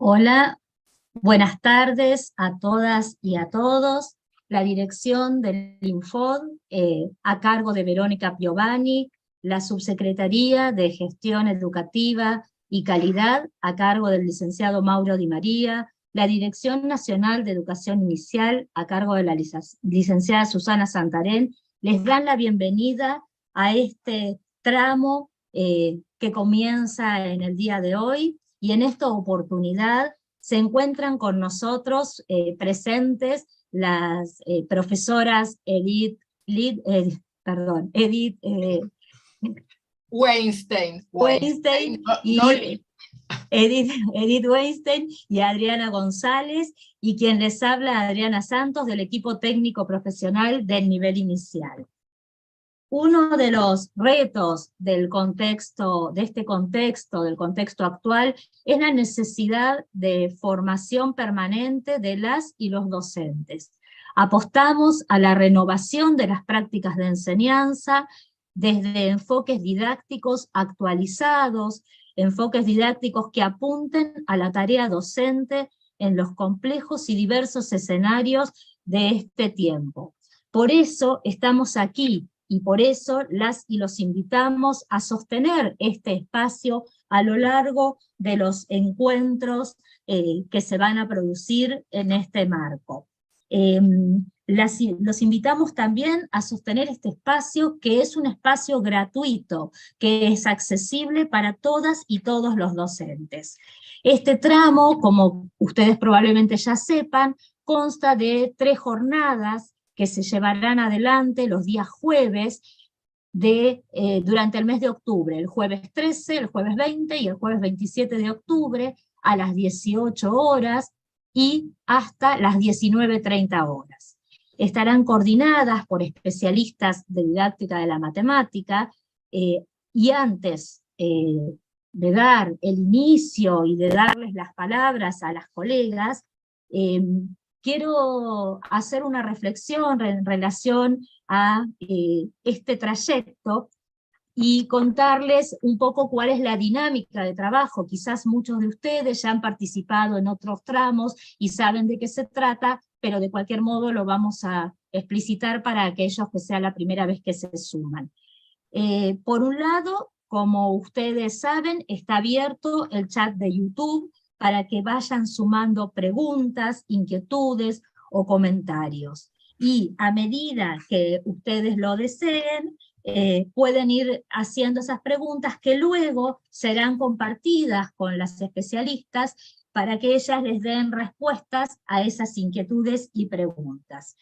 Hola, buenas tardes a todas y a todos. La dirección del Infod, a cargo de Verónica Piovani, la Subsecretaría de Gestión Educativa y Calidad, a cargo del licenciado Mauro Di María, la Dirección Nacional de Educación Inicial, a cargo de la licenciada Susana Santarén, les dan la bienvenida a este tramo que comienza en el día de hoy, y en esta oportunidad se encuentran con nosotros presentes las profesoras Edith Weinstein Weinstein y Edith Weinstein y Adriana González, y quien les habla, Adriana Santos, del equipo técnico profesional del nivel inicial. Uno de los retos del contexto actual, es la necesidad de formación permanente de las y los docentes. Apostamos a la renovación de las prácticas de enseñanza desde enfoques didácticos actualizados, enfoques didácticos que apunten a la tarea docente en los complejos y diversos escenarios de este tiempo. Por eso estamos aquí, y por eso las y los invitamos a sostener este espacio a lo largo de los encuentros que se van a producir en este marco. Los invitamos también a sostener este espacio, que es un espacio gratuito, que es accesible para todas y todos los docentes. Este tramo, como ustedes probablemente ya sepan, consta de 3 jornadas que se llevarán adelante los días jueves durante el mes de octubre, el jueves 13, el jueves 20 y el jueves 27 de octubre, a las 18 horas y hasta las 19:30 horas. Estarán coordinadas por especialistas de didáctica de la matemática, y antes de dar el inicio y de darles las palabras a las colegas, quiero hacer una reflexión en relación a este trayecto y contarles un poco cuál es la dinámica de trabajo. Quizás muchos de ustedes ya han participado en otros tramos y saben de qué se trata, pero de cualquier modo lo vamos a explicitar para aquellos que sea la primera vez que se suman. Por un lado, como ustedes saben, está abierto el chat de YouTube, para que vayan sumando preguntas, inquietudes o comentarios. Y a medida que ustedes lo deseen, pueden ir haciendo esas preguntas que luego serán compartidas con las especialistas para que ellas les den respuestas a esas inquietudes y preguntas.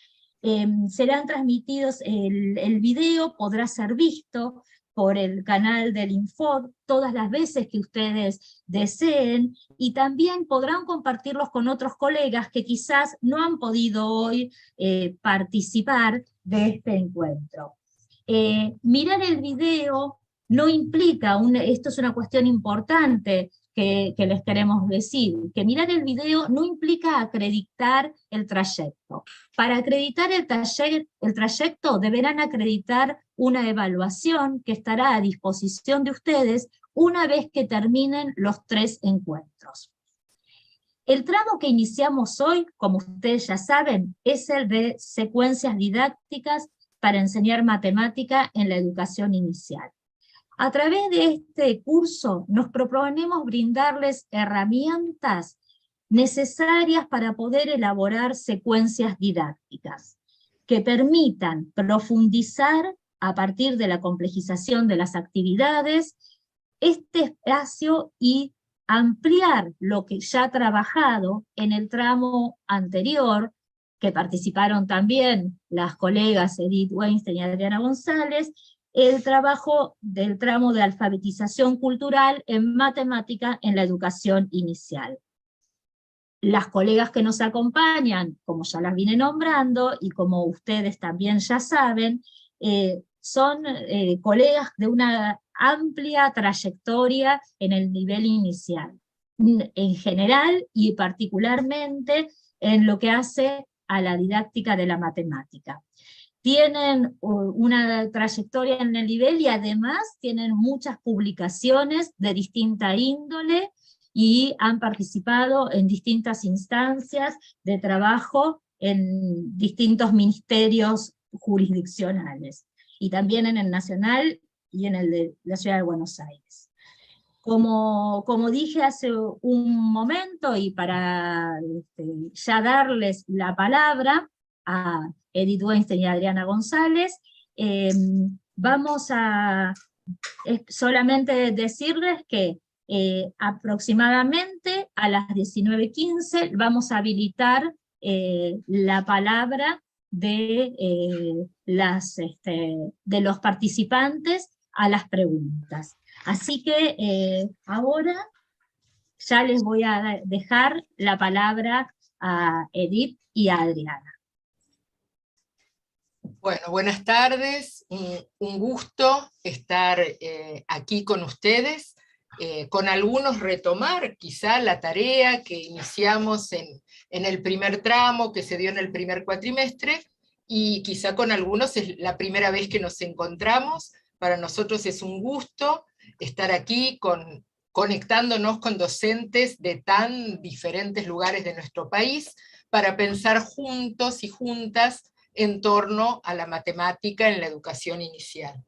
Serán transmitidos, el video podrá ser visto por el canal del Infod todas las veces que ustedes deseen, y también podrán compartirlos con otros colegas que quizás no han podido hoy participar de este encuentro. Mirar el video no implica, esto es una cuestión importante que les queremos decir, que mirar el video no implica acreditar el trayecto. Para acreditar el trayecto deberán acreditar una evaluación que estará a disposición de ustedes una vez que terminen los 3 encuentros. El tramo que iniciamos hoy, como ustedes ya saben, es el de secuencias didácticas para enseñar matemática en la educación inicial. A través de este curso nos proponemos brindarles herramientas necesarias para poder elaborar secuencias didácticas que permitan profundizar a partir de la complejización de las actividades este espacio y ampliar lo que ya ha trabajado en el tramo anterior, que participaron también las colegas Edith Weinstein y Adriana González, el trabajo del tramo de alfabetización cultural en matemática en la educación inicial. Las colegas que nos acompañan, como ya las vine nombrando, y como ustedes también ya saben, son colegas de una amplia trayectoria en el nivel inicial, en general y particularmente en lo que hace a la didáctica de la matemática. Tienen una trayectoria en el nivel y además tienen muchas publicaciones de distinta índole, y han participado en distintas instancias de trabajo en distintos ministerios jurisdiccionales, y también en el nacional y en el de la Ciudad de Buenos Aires. Como dije hace un momento, y para ya darles la palabra a Edith Weinstein y Adriana González, vamos a solamente decirles que aproximadamente a las 19:15 vamos a habilitar la palabra de los participantes a las preguntas. Así que ahora ya les voy a dejar la palabra a Edith y a Adriana. Bueno, buenas tardes, un gusto estar aquí con ustedes, con algunos retomar quizá la tarea que iniciamos en el primer tramo, que se dio en el primer cuatrimestre, y quizá con algunos es la primera vez que nos encontramos. Para nosotros es un gusto estar aquí conectándonos con docentes de tan diferentes lugares de nuestro país, para pensar juntos y juntas en torno a la matemática en la educación inicial.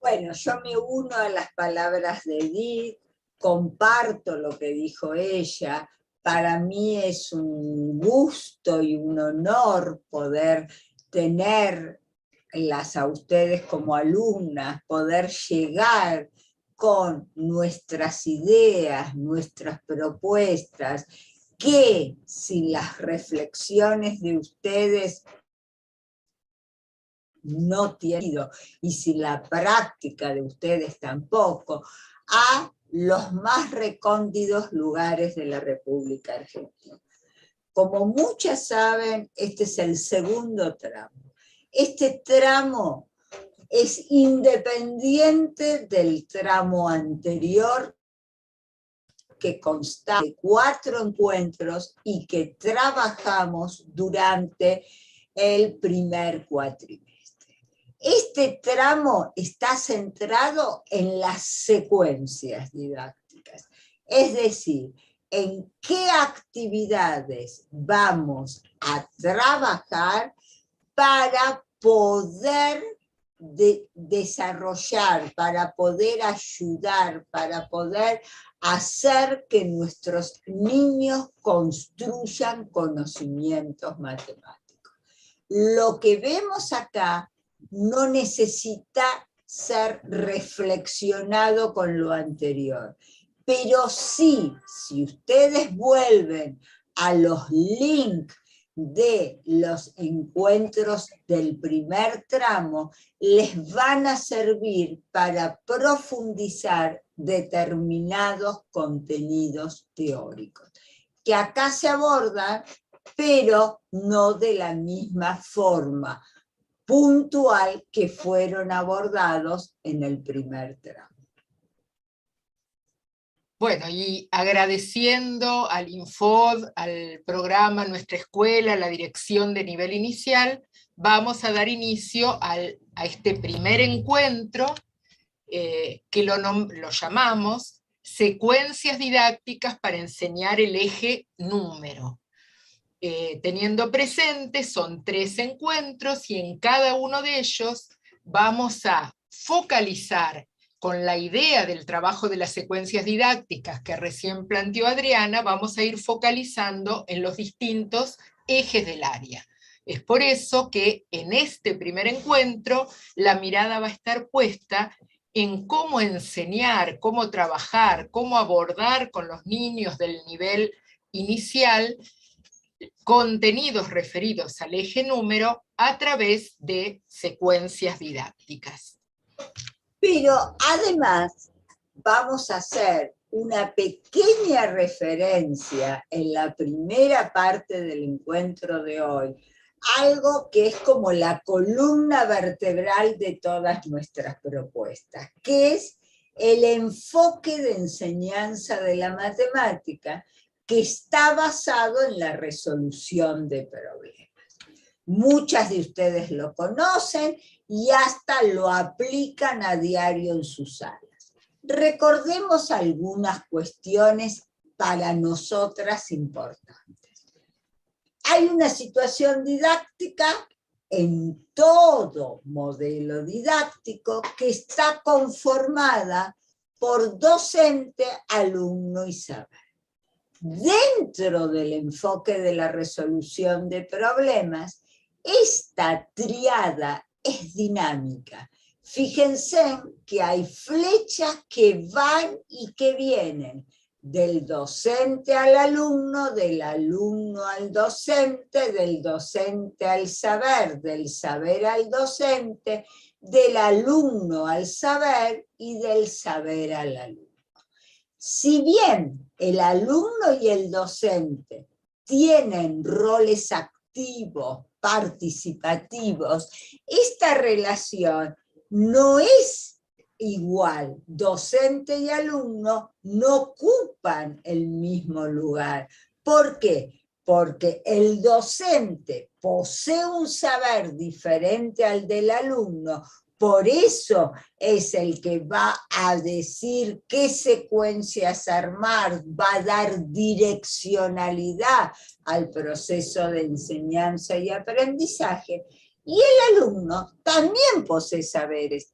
Bueno, yo me uno a las palabras de Edith, comparto lo que dijo ella. Para mí es un gusto y un honor poder tenerlas a ustedes como alumnas, poder llegar con nuestras ideas, nuestras propuestas, que si las reflexiones de ustedes no tienen, y si la práctica de ustedes tampoco, a los más recónditos lugares de la República Argentina. Como muchas saben, este es el segundo tramo. Este tramo es independiente del tramo anterior, que consta de 4 encuentros y que trabajamos durante el primer cuatrimestre. Este tramo está centrado en las secuencias didácticas, es decir, en qué actividades vamos a trabajar para poder desarrollar, para poder ayudar, para poder hacer que nuestros niños construyan conocimientos matemáticos. Lo que vemos acá no necesita ser reflexionado con lo anterior, pero sí, si ustedes vuelven a los links de los encuentros del primer tramo, les van a servir para profundizar determinados contenidos teóricos, que acá se abordan, pero no de la misma forma puntual que fueron abordados en el primer tramo. Bueno, y agradeciendo al Infod, al programa, nuestra escuela, a la dirección de nivel inicial, vamos a dar inicio a este primer encuentro, que lo llamamos Secuencias Didácticas para Enseñar el Eje Número. Teniendo presente, son 3 encuentros, y en cada uno de ellos vamos a focalizar, con la idea del trabajo de las secuencias didácticas que recién planteó Adriana, vamos a ir focalizando en los distintos ejes del área. Es por eso que en este primer encuentro la mirada va a estar puesta en cómo enseñar, cómo trabajar, cómo abordar con los niños del nivel inicial contenidos referidos al eje número a través de secuencias didácticas. Pero además vamos a hacer una pequeña referencia en la primera parte del encuentro de hoy, algo que es como la columna vertebral de todas nuestras propuestas, que es el enfoque de enseñanza de la matemática, que está basado en la resolución de problemas. Muchas de ustedes lo conocen y hasta lo aplican a diario en sus salas. Recordemos algunas cuestiones para nosotras importantes. Hay una situación didáctica en todo modelo didáctico que está conformada por docente, alumno y saber. Dentro del enfoque de la resolución de problemas, esta triada es dinámica. Fíjense que hay flechas que van y que vienen, del docente al alumno, del alumno al docente, del docente al saber, del saber al docente, del alumno al saber y del saber al alumno. Si bien el alumno y el docente tienen roles activos, participativos, esta relación no es igual. Docente y alumno no ocupan el mismo lugar. ¿Por qué? Porque el docente posee un saber diferente al del alumno, por eso es el que va a decir qué secuencias armar, va a dar direccionalidad al proceso de enseñanza y aprendizaje. Y el alumno también posee saberes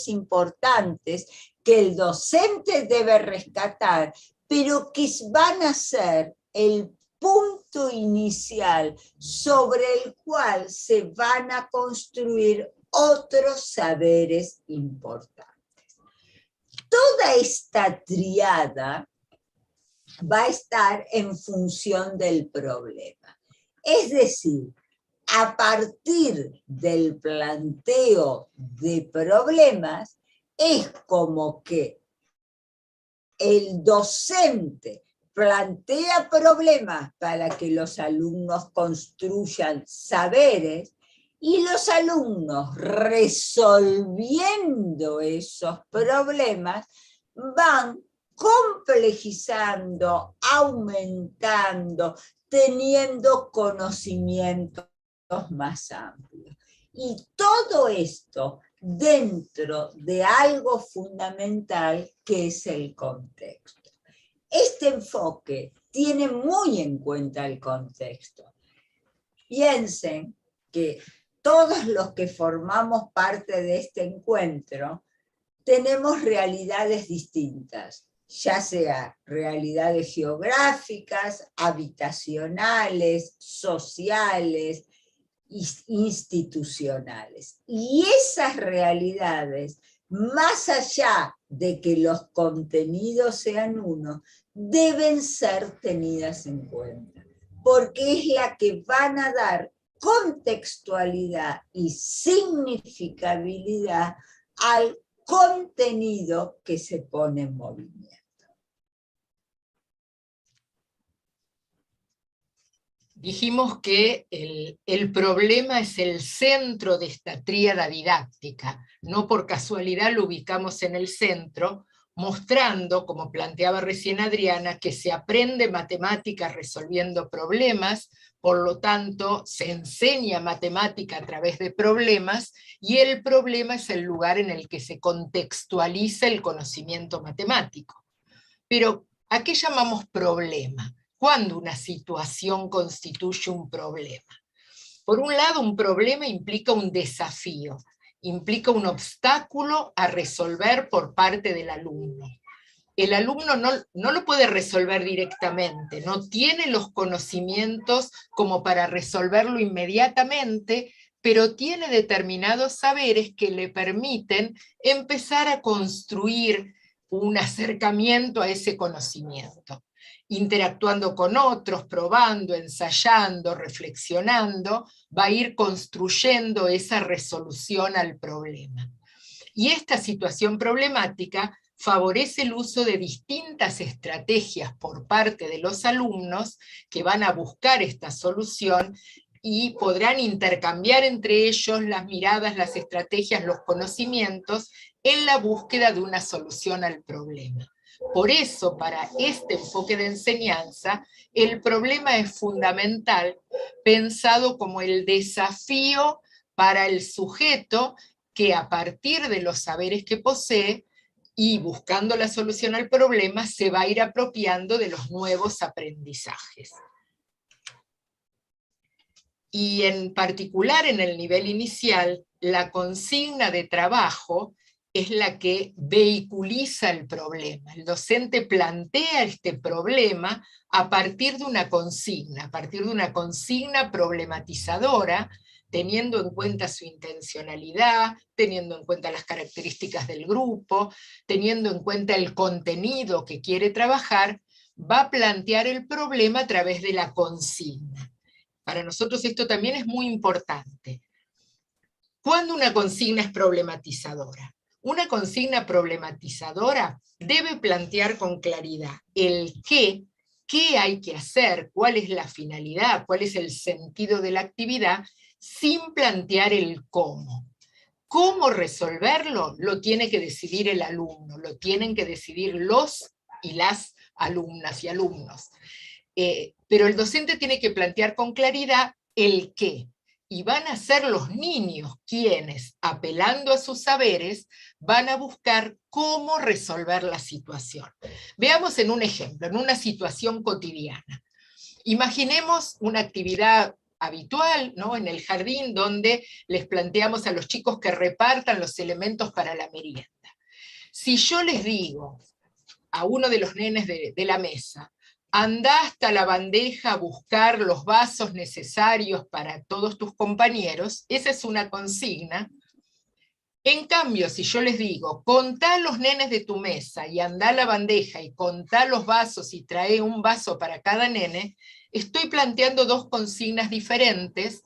importantes que el docente debe rescatar, pero que van a ser el punto inicial sobre el cual se van a construir otros saberes importantes. Toda esta triada va a estar en función del problema. Es decir, a partir del planteo de problemas, es como que el docente plantea problemas para que los alumnos construyan saberes y los alumnos, resolviendo esos problemas, van complejizando, aumentando, teniendo conocimientos más amplios. Y todo esto dentro de algo fundamental que es el contexto. Este enfoque tiene muy en cuenta el contexto. Piensen que todos los que formamos parte de este encuentro tenemos realidades distintas, ya sea realidades geográficas, habitacionales, sociales, institucionales. Y esas realidades, más allá de que los contenidos sean uno, deben ser tenidas en cuenta, porque es la que van a dar contextualidad y significabilidad al contenido que se pone en movimiento. Dijimos que el problema es el centro de esta tríada didáctica, no por casualidad lo ubicamos en el centro, mostrando, como planteaba recién Adriana, que se aprende matemática resolviendo problemas, por lo tanto se enseña matemática a través de problemas, y el problema es el lugar en el que se contextualiza el conocimiento matemático. Pero, ¿a qué llamamos problema? ¿Cuándo una situación constituye un problema? Por un lado, un problema implica un desafío, implica un obstáculo a resolver por parte del alumno. El alumno no lo puede resolver directamente, no tiene los conocimientos como para resolverlo inmediatamente, pero tiene determinados saberes que le permiten empezar a construir un acercamiento a ese conocimiento, interactuando con otros, probando, ensayando, reflexionando, va a ir construyendo esa resolución al problema. Y esta situación problemática favorece el uso de distintas estrategias por parte de los alumnos que van a buscar esta solución y podrán intercambiar entre ellos las miradas, las estrategias, los conocimientos en la búsqueda de una solución al problema. Por eso, para este enfoque de enseñanza, el problema es fundamental, pensado como el desafío para el sujeto que a partir de los saberes que posee, y buscando la solución al problema se va a ir apropiando de los nuevos aprendizajes. Y en particular en el nivel inicial, la consigna de trabajo es la que vehiculiza el problema. El docente plantea este problema a partir de una consigna problematizadora, teniendo en cuenta su intencionalidad, teniendo en cuenta las características del grupo, teniendo en cuenta el contenido que quiere trabajar, va a plantear el problema a través de la consigna. Para nosotros esto también es muy importante. ¿Cuándo una consigna es problematizadora? Una consigna problematizadora debe plantear con claridad el qué hay que hacer, cuál es la finalidad, cuál es el sentido de la actividad, sin plantear el cómo. ¿Cómo resolverlo? Lo tiene que decidir el alumno, lo tienen que decidir los y las alumnas y alumnos. Pero el docente tiene que plantear con claridad el qué. Y van a ser los niños quienes, apelando a sus saberes, van a buscar cómo resolver la situación. Veamos en un ejemplo, en una situación cotidiana. Imaginemos una actividad habitual, ¿no?, en el jardín, donde les planteamos a los chicos que repartan los elementos para la merienda. Si yo les digo a uno de los nenes de la mesa, anda hasta la bandeja a buscar los vasos necesarios para todos tus compañeros, esa es una consigna. En cambio, si yo les digo, contá los nenes de tu mesa y anda a la bandeja y contá los vasos y trae un vaso para cada nene, estoy planteando dos consignas diferentes,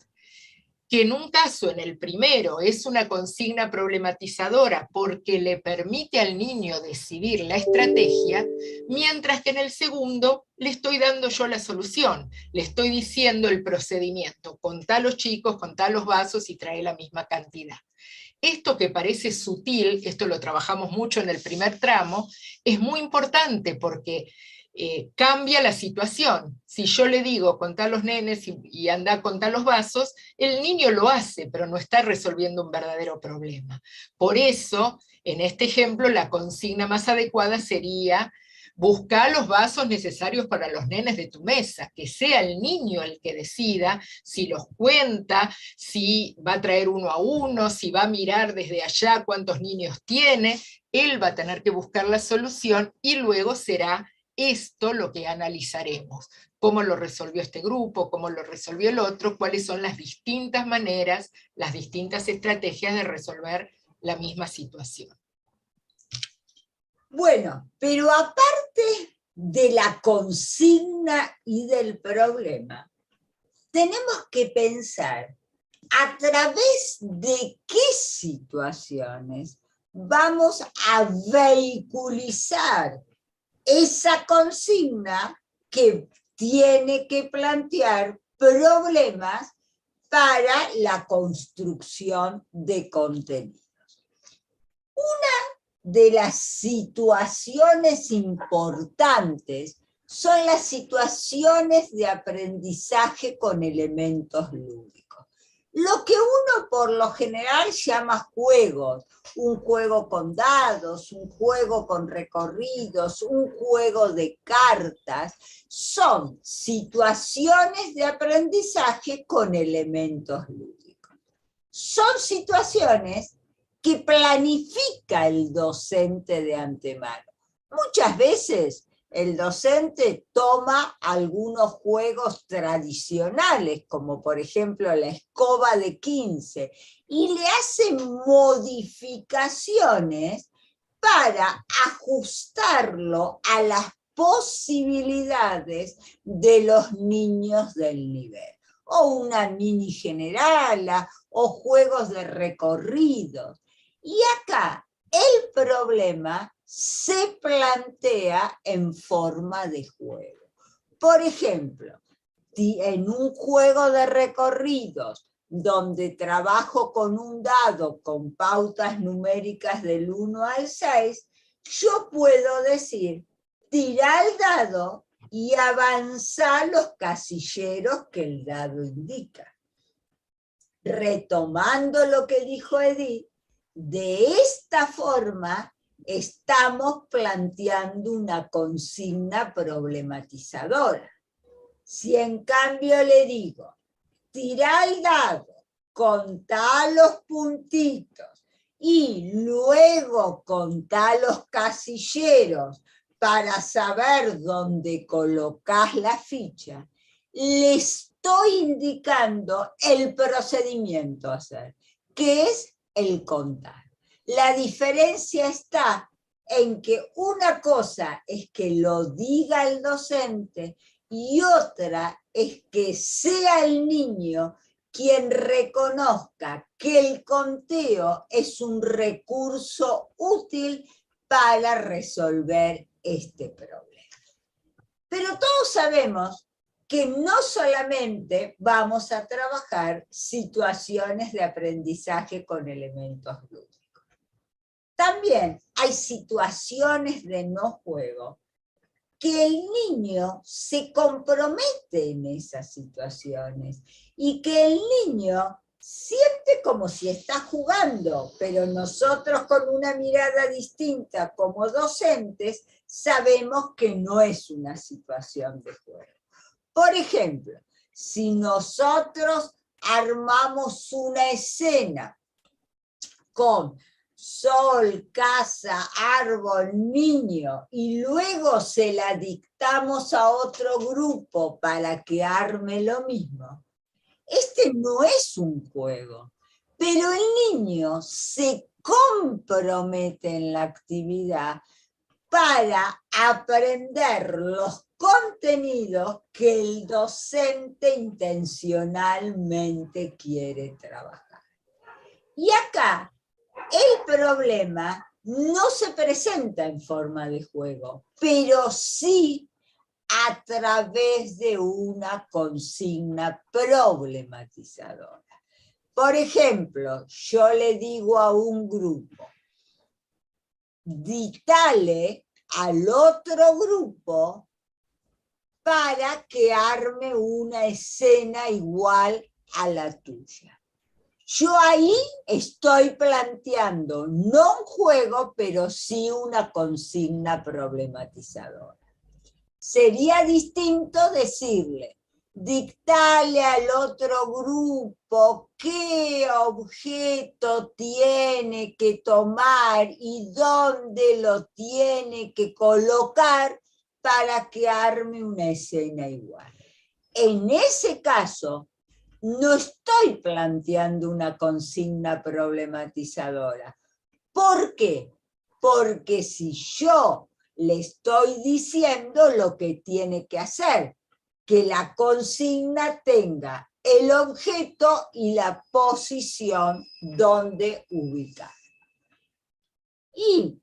que en un caso, en el primero, es una consigna problematizadora porque le permite al niño decidir la estrategia, mientras que en el segundo le estoy dando yo la solución, le estoy diciendo el procedimiento, contá los chicos, contá los vasos y trae la misma cantidad. Esto que parece sutil, esto lo trabajamos mucho en el primer tramo, es muy importante porque cambia la situación. Si yo le digo contá los nenes y anda a contar los vasos, el niño lo hace, pero no está resolviendo un verdadero problema. Por eso, en este ejemplo, la consigna más adecuada sería: busca los vasos necesarios para los nenes de tu mesa, que sea el niño el que decida si los cuenta, si va a traer uno a uno, si va a mirar desde allá cuántos niños tiene. Él va a tener que buscar la solución y luego será esto lo que analizaremos. Cómo lo resolvió este grupo, cómo lo resolvió el otro, cuáles son las distintas maneras, las distintas estrategias de resolver la misma situación. Bueno, pero aparte de la consigna y del problema, tenemos que pensar a través de qué situaciones vamos a vehiculizar esa consigna que tiene que plantear problemas para la construcción de contenidos. Una de las situaciones importantes son las situaciones de aprendizaje con elementos lúdicos. Lo que uno por lo general llama juegos, un juego con dados, un juego con recorridos, un juego de cartas, son situaciones de aprendizaje con elementos lúdicos. Son situaciones que planifica el docente de antemano. Muchas veces el docente toma algunos juegos tradicionales, como por ejemplo la escoba de 15, y le hace modificaciones para ajustarlo a las posibilidades de los niños del nivel. O una mini generala, o juegos de recorridos. Y acá el problema se plantea en forma de juego. Por ejemplo, en un juego de recorridos donde trabajo con un dado con pautas numéricas del 1 al 6, yo puedo decir, tira el dado y avanza los casilleros que el dado indica. Retomando lo que dijo Edith, de esta forma estamos planteando una consigna problematizadora. Si en cambio le digo, tirá el dado, contá los puntitos y luego contá los casilleros para saber dónde colocás la ficha, le estoy indicando el procedimiento a hacer, que es el contar. La diferencia está en que una cosa es que lo diga el docente y otra es que sea el niño quien reconozca que el conteo es un recurso útil para resolver este problema. Pero todos sabemos que no solamente vamos a trabajar situaciones de aprendizaje con elementos lúdicos. También hay situaciones de no juego que el niño se compromete en esas situaciones y que el niño siente como si está jugando, pero nosotros con una mirada distinta como docentes sabemos que no es una situación de juego. Por ejemplo, si nosotros armamos una escena con sol, casa, árbol, niño, y luego se la dictamos a otro grupo para que arme lo mismo, este no es un juego, pero el niño se compromete en la actividad para aprender los contenidos que el docente intencionalmente quiere trabajar. Y acá el problema no se presenta en forma de juego, pero sí a través de una consigna problematizadora. Por ejemplo, yo le digo a un grupo, dictale al otro grupo para que arme una escena igual a la tuya. Yo ahí estoy planteando no un juego, pero sí una consigna problematizadora. Sería distinto decirle, dictale al otro grupo qué objeto tiene que tomar y dónde lo tiene que colocar para que arme una escena igual. En ese caso, no estoy planteando una consigna problematizadora. ¿Por qué? Porque si yo le estoy diciendo lo que tiene que hacer, que la consigna tenga el objeto y la posición donde ubicar. Y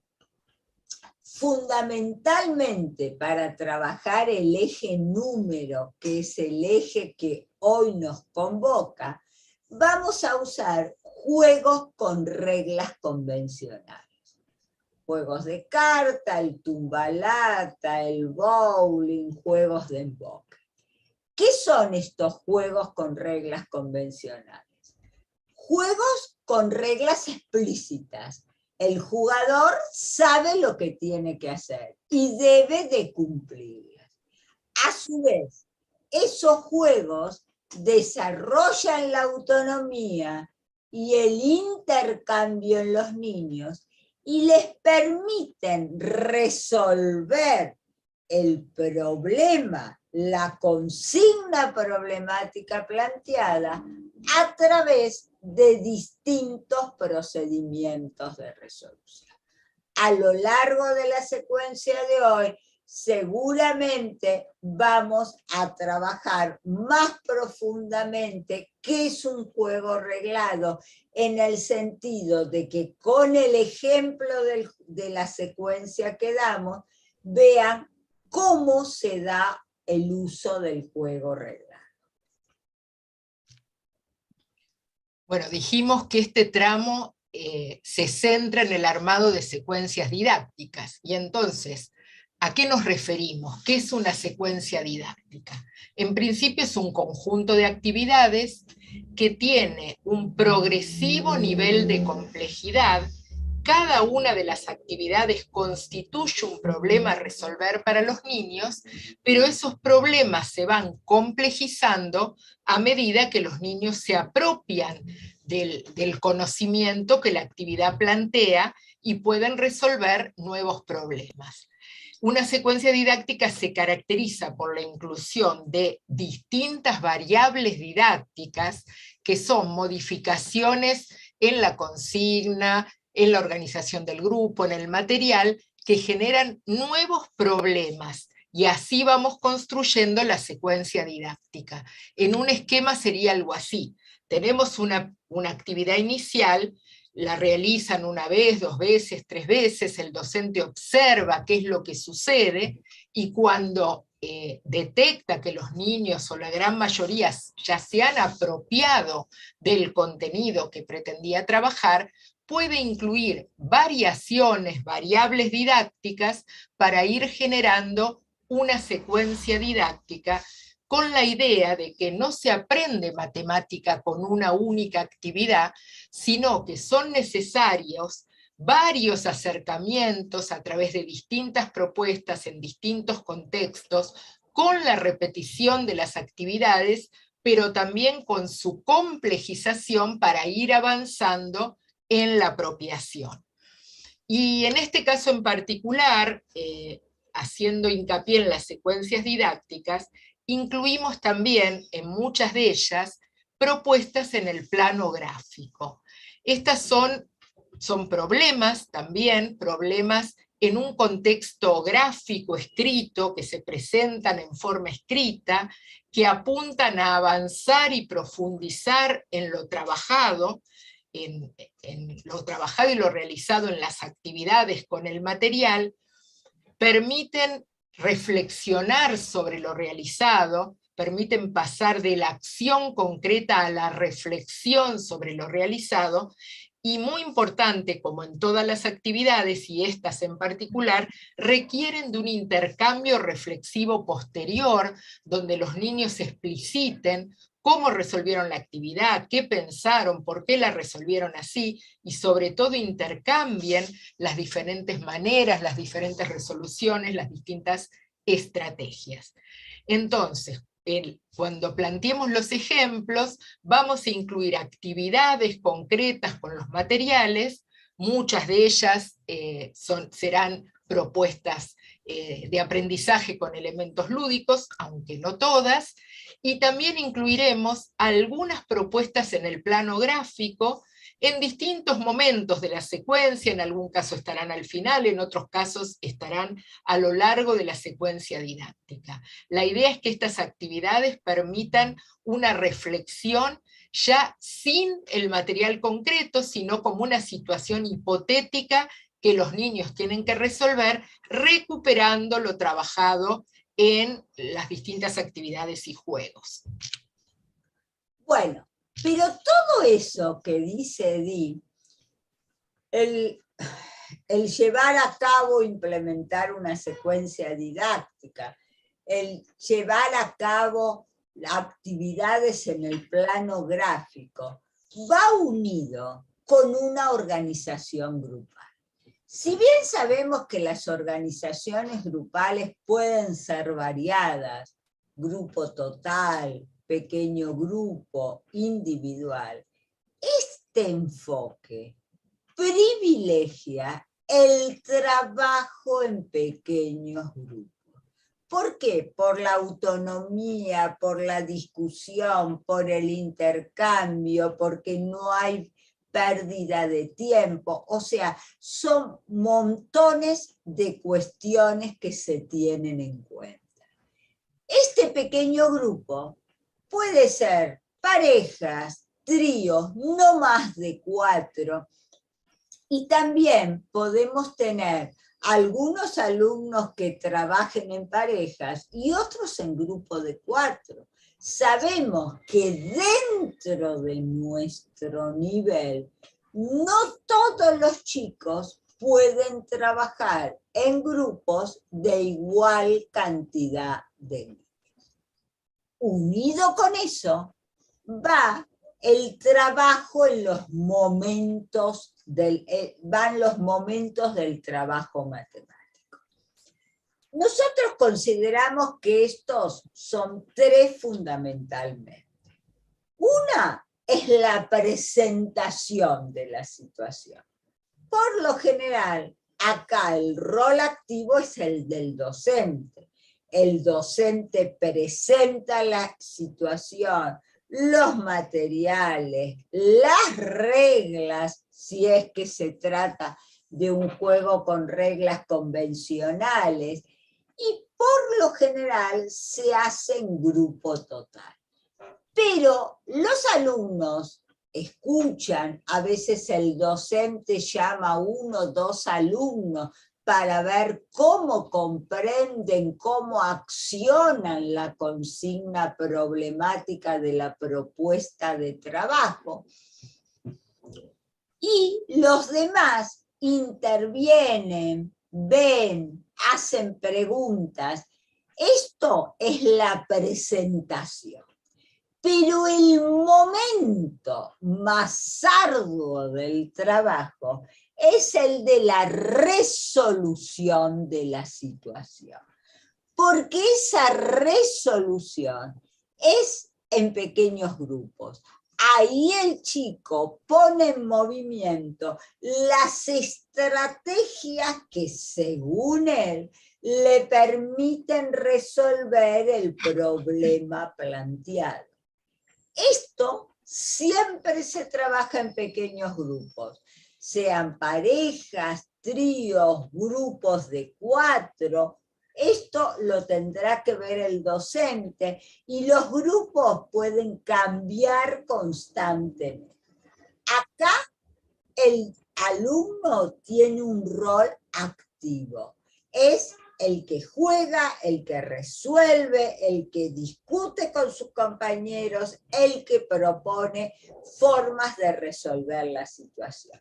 fundamentalmente para trabajar el eje número, que es el eje que hoy nos convoca, vamos a usar juegos con reglas convencionales. Juegos de carta, el tumbalata, el bowling, juegos de emboque. ¿Qué son estos juegos con reglas convencionales? Juegos con reglas explícitas. El jugador sabe lo que tiene que hacer y debe de cumplirlas. A su vez, esos juegos desarrollan la autonomía y el intercambio en los niños y les permiten resolver el problema, la consigna problemática planteada a través de distintos procedimientos de resolución. A lo largo de la secuencia de hoy, seguramente vamos a trabajar más profundamente qué es un juego reglado, en el sentido de que con el ejemplo de la secuencia que damos, vean cómo se da el uso del juego reglado. Bueno, dijimos que este tramo se centra en el armado de secuencias didácticas, y entonces, ¿a qué nos referimos? ¿Qué es una secuencia didáctica? En principio es un conjunto de actividades que tiene un progresivo nivel de complejidad cada una de las actividades constituye un problema a resolver para los niños, pero esos problemas se van complejizando a medida que los niños se apropian del conocimiento que la actividad plantea y pueden resolver nuevos problemas. Una secuencia didáctica se caracteriza por la inclusión de distintas variables didácticas que son modificaciones en la consigna, en la organización del grupo, en el material, que generan nuevos problemas. Y así vamos construyendo la secuencia didáctica. En un esquema sería algo así. Tenemos una actividad inicial, la realizan una vez, 2 veces, 3 veces, el docente observa qué es lo que sucede, y cuando detecta que los niños o la gran mayoría ya se han apropiado del contenido que pretendía trabajar, puede incluir variaciones, variables didácticas para ir generando una secuencia didáctica con la idea de que no se aprende matemática con una única actividad, sino que son necesarios varios acercamientos a través de distintas propuestas en distintos contextos, con la repetición de las actividades, pero también con su complejización para ir avanzando en la apropiación. Y en este caso en particular, haciendo hincapié en las secuencias didácticas, incluimos también en muchas de ellas propuestas en el plano gráfico. Estas son problemas también, problemas en un contexto gráfico escrito, que se presentan en forma escrita, que apuntan a avanzar y profundizar en lo trabajado, en lo trabajado y lo realizado en las actividades con el material, permiten reflexionar sobre lo realizado, permiten pasar de la acción concreta a la reflexión sobre lo realizado, y muy importante, como en todas las actividades, y estas en particular, requieren de un intercambio reflexivo posterior, donde los niños expliciten cómo resolvieron la actividad, qué pensaron, por qué la resolvieron así, y sobre todo intercambien las diferentes maneras, las diferentes resoluciones, las distintas estrategias. Entonces, cuando planteemos los ejemplos, vamos a incluir actividades concretas con los materiales, muchas de ellas serán propuestas de aprendizaje con elementos lúdicos, aunque no todas, y también incluiremos algunas propuestas en el plano gráfico, en distintos momentos de la secuencia, en algún caso estarán al final, en otros casos estarán a lo largo de la secuencia didáctica. La idea es que estas actividades permitan una reflexión ya sin el material concreto, sino como una situación hipotética que los niños tienen que resolver, recuperando lo trabajado en las distintas actividades y juegos. Bueno, pero todo eso que dice Edith, el llevar a cabo, implementar una secuencia didáctica, el llevar a cabo actividades en el plano gráfico, va unido con una organización grupal. Si bien sabemos que las organizaciones grupales pueden ser variadas, grupo total, pequeño grupo, individual, este enfoque privilegia el trabajo en pequeños grupos. ¿Por qué? Por la autonomía, por la discusión, por el intercambio, porque no hay pérdida de tiempo. O sea, son montones de cuestiones que se tienen en cuenta. Este pequeño grupo puede ser parejas, tríos, no más de 4, y también podemos tener algunos alumnos que trabajen en parejas y otros en grupo de 4. Sabemos que dentro de nuestro nivel no todos los chicos pueden trabajar en grupos de igual cantidad de niños. Unido con eso, va el trabajo en los momentos van los momentos del trabajo matemático. Nosotros consideramos que estos son tres fundamentalmente. Una es la presentación de la situación. Por lo general, acá el rol activo es el del docente. El docente presenta la situación, los materiales, las reglas, si es que se trata de un juego con reglas convencionales, y por lo general se hace en grupo total. Pero los alumnos escuchan, a veces el docente llama a 1 o 2 alumnos para ver cómo comprenden, cómo accionan la consigna problemática de la propuesta de trabajo. Y los demás intervienen, ven, hacen preguntas. Esto es la presentación. Pero el momento más arduo del trabajo es el de la resolución de la situación. Porque esa resolución es en pequeños grupos. Ahí el chico pone en movimiento las estrategias que, según él, le permiten resolver el problema planteado. Esto siempre se trabaja en pequeños grupos, sean parejas, tríos, grupos de 4. Esto lo tendrá que ver el docente y los grupos pueden cambiar constantemente. Acá el alumno tiene un rol activo. Es el que juega, el que resuelve, el que discute con sus compañeros, el que propone formas de resolver la situación.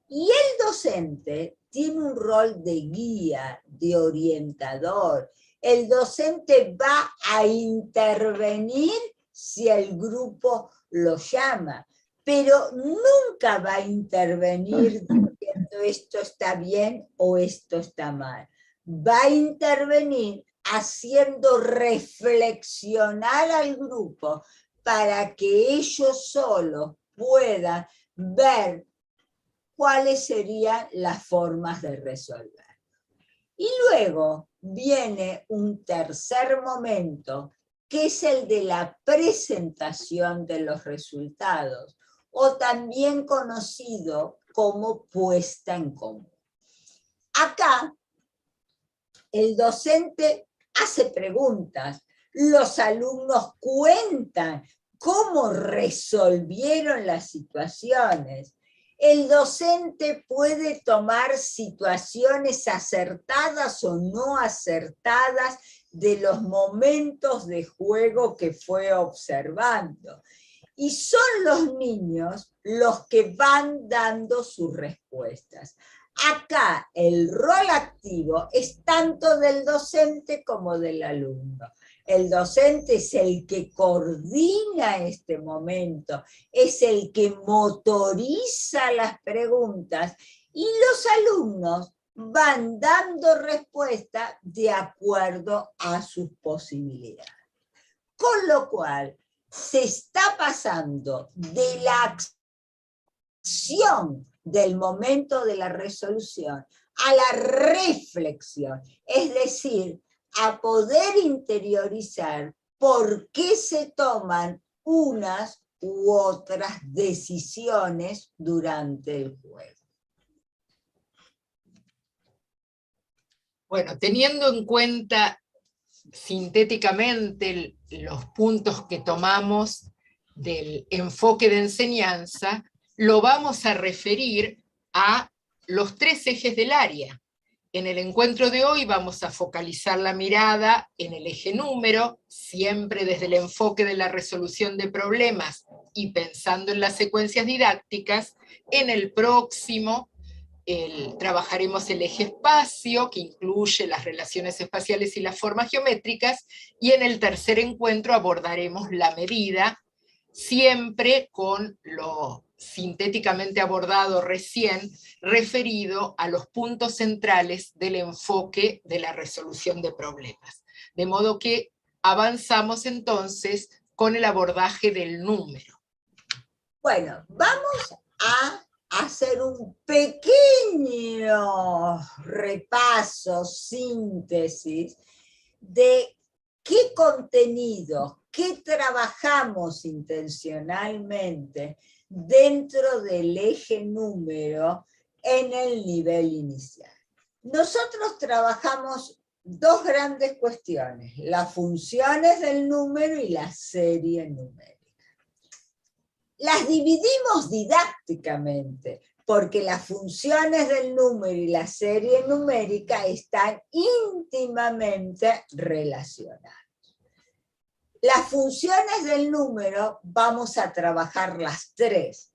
Y el docente tiene un rol de guía, de orientador. El docente va a intervenir si el grupo lo llama, pero nunca va a intervenir diciendo esto está bien o esto está mal. Va a intervenir haciendo reflexionar al grupo para que ellos solos puedan ver cuáles serían las formas de resolver. Y luego viene un tercer momento, que es el de la presentación de los resultados, o también conocido como puesta en común. Acá, el docente hace preguntas, los alumnos cuentan cómo resolvieron las situaciones. El docente puede tomar situaciones acertadas o no acertadas de los momentos de juego que fue observando. Y son los niños los que van dando sus respuestas. Acá el rol activo es tanto del docente como del alumno. El docente es el que coordina este momento, es el que motoriza las preguntas y los alumnos van dando respuesta de acuerdo a sus posibilidades. Con lo cual, se está pasando de la acción del momento de la resolución a la reflexión, es decir, a poder interiorizar por qué se toman unas u otras decisiones durante el juego. Bueno, teniendo en cuenta sintéticamente los puntos que tomamos del enfoque de enseñanza, lo vamos a referir a los 3 ejes del área. En el encuentro de hoy vamos a focalizar la mirada en el eje número, siempre desde el enfoque de la resolución de problemas y pensando en las secuencias didácticas. En el próximo trabajaremos el eje espacio, que incluye las relaciones espaciales y las formas geométricas, y en el tercer encuentro abordaremos la medida, siempre con lo sintéticamente abordado recién, referido a los puntos centrales del enfoque de la resolución de problemas. De modo que avanzamos entonces con el abordaje del número. Bueno, vamos a hacer un pequeño repaso, síntesis, de qué contenidos, qué trabajamos intencionalmente dentro del eje número en el nivel inicial. Nosotros trabajamos dos grandes cuestiones, las funciones del número y la serie numérica. Las dividimos didácticamente, porque las funciones del número y la serie numérica están íntimamente relacionadas. Las funciones del número vamos a trabajar las tres.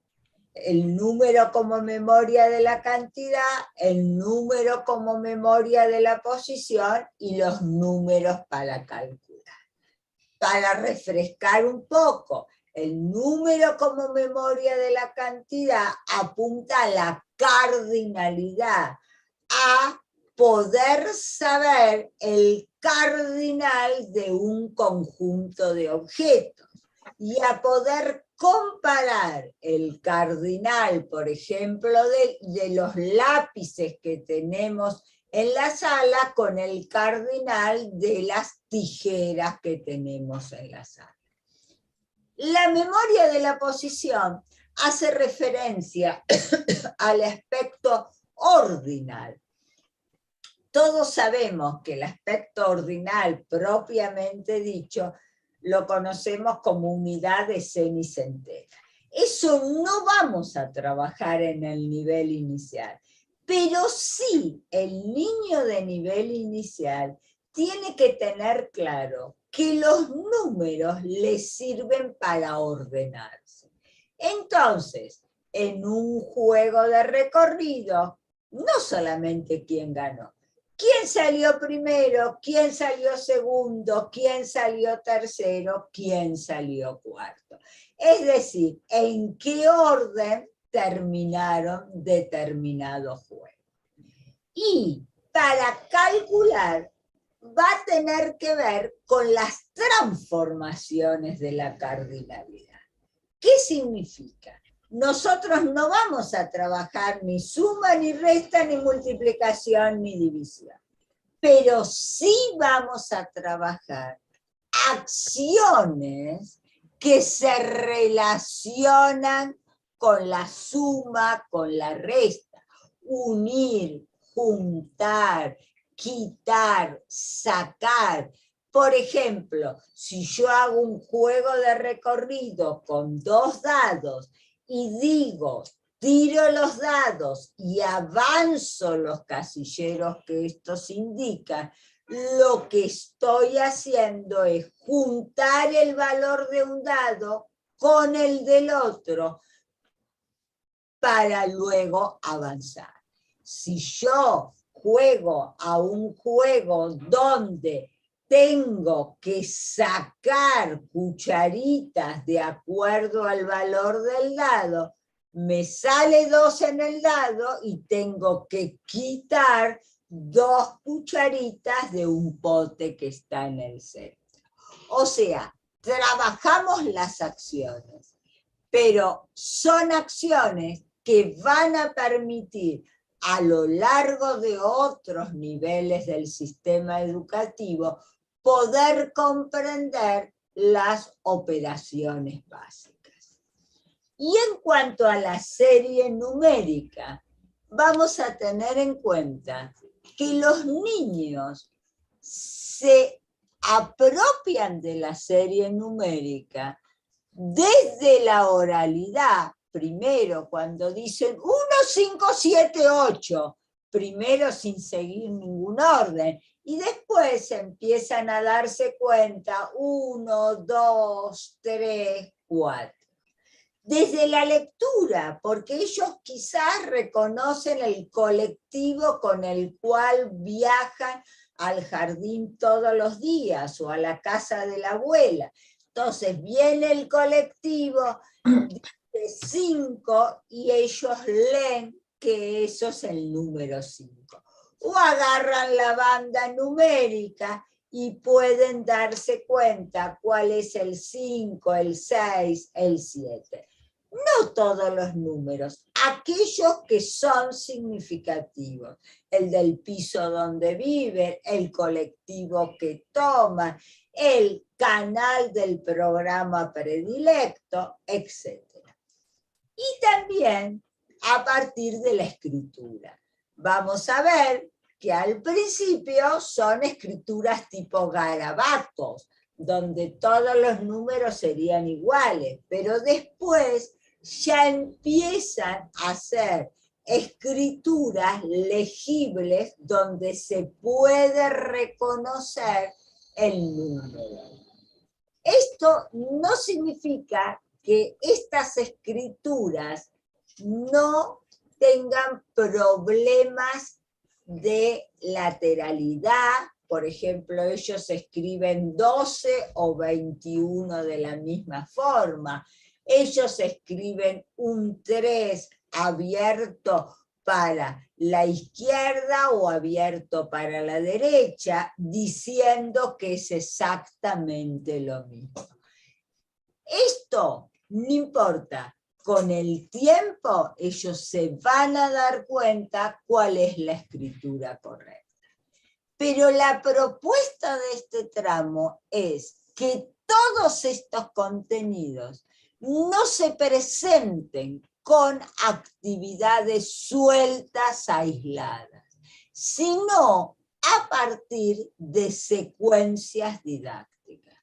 El número como memoria de la cantidad, el número como memoria de la posición y los números para calcular. Para refrescar un poco, el número como memoria de la cantidad apunta a la cardinalidad, a poder saber el cardinal de un conjunto de objetos y a poder comparar el cardinal, por ejemplo, de los lápices que tenemos en la sala con el cardinal de las tijeras que tenemos en la sala. La memoria de la posición hace referencia al aspecto ordinal. Todos sabemos que el aspecto ordinal propiamente dicho lo conocemos como unidad, decena y centena. Eso no vamos a trabajar en el nivel inicial, pero sí el niño de nivel inicial tiene que tener claro que los números le sirven para ordenarse. Entonces, en un juego de recorrido, no solamente quién ganó, quién salió primero, quién salió segundo, quién salió tercero, quién salió cuarto. Es decir, en qué orden terminaron determinados juegos. Y para calcular va a tener que ver con las transformaciones de la cardinalidad. ¿Qué significa? Nosotros no vamos a trabajar ni suma, ni resta, ni multiplicación, ni división. Pero sí vamos a trabajar acciones que se relacionan con la suma, con la resta. Unir, juntar, quitar, sacar. Por ejemplo, si yo hago un juego de recorrido con 2 dados y digo, tiro los dados y avanzo los casilleros que estos indican, lo que estoy haciendo es juntar el valor de un dado con el del otro para luego avanzar. Si yo juego a un juego donde tengo que sacar cucharitas de acuerdo al valor del dado, me sale 2 en el dado y tengo que quitar 2 cucharitas de un pote que está en el centro. O sea, trabajamos las acciones, pero son acciones que van a permitir a lo largo de otros niveles del sistema educativo poder comprender las operaciones básicas. Y en cuanto a la serie numérica, vamos a tener en cuenta que los niños se apropian de la serie numérica desde la oralidad. Primero, cuando dicen 1, 5, 7, 8, primero sin seguir ningún orden, y después empiezan a darse cuenta 1, 2, 3, 4. Desde la lectura, porque ellos quizás reconocen el colectivo con el cual viajan al jardín todos los días o a la casa de la abuela. Entonces viene el colectivo, dice 5 y ellos leen que eso es el número 5. O agarran la banda numérica y pueden darse cuenta cuál es el 5, el 6, el 7. No todos los números, aquellos que son significativos. El del piso donde viven, el colectivo que toman, el canal del programa predilecto, etc. Y también a partir de la escritura. Vamos a ver que al principio son escrituras tipo garabatos, donde todos los números serían iguales, pero después ya empiezan a ser escrituras legibles donde se puede reconocer el número. Esto no significa que estas escrituras no tengan problemas de lateralidad. Por ejemplo, ellos escriben 12 o 21 de la misma forma. Ellos escriben un 3 abierto para la izquierda o abierto para la derecha, diciendo que es exactamente lo mismo. Esto no importa. Con el tiempo ellos se van a dar cuenta cuál es la escritura correcta. Pero la propuesta de este tramo es que todos estos contenidos no se presenten con actividades sueltas, aisladas, sino a partir de secuencias didácticas.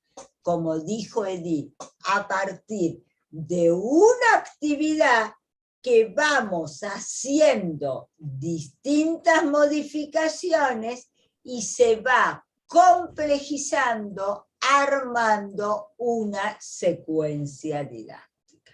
Como dijo Edith, a partir de una actividad que vamos haciendo distintas modificaciones y se va complejizando, armando una secuencia didáctica.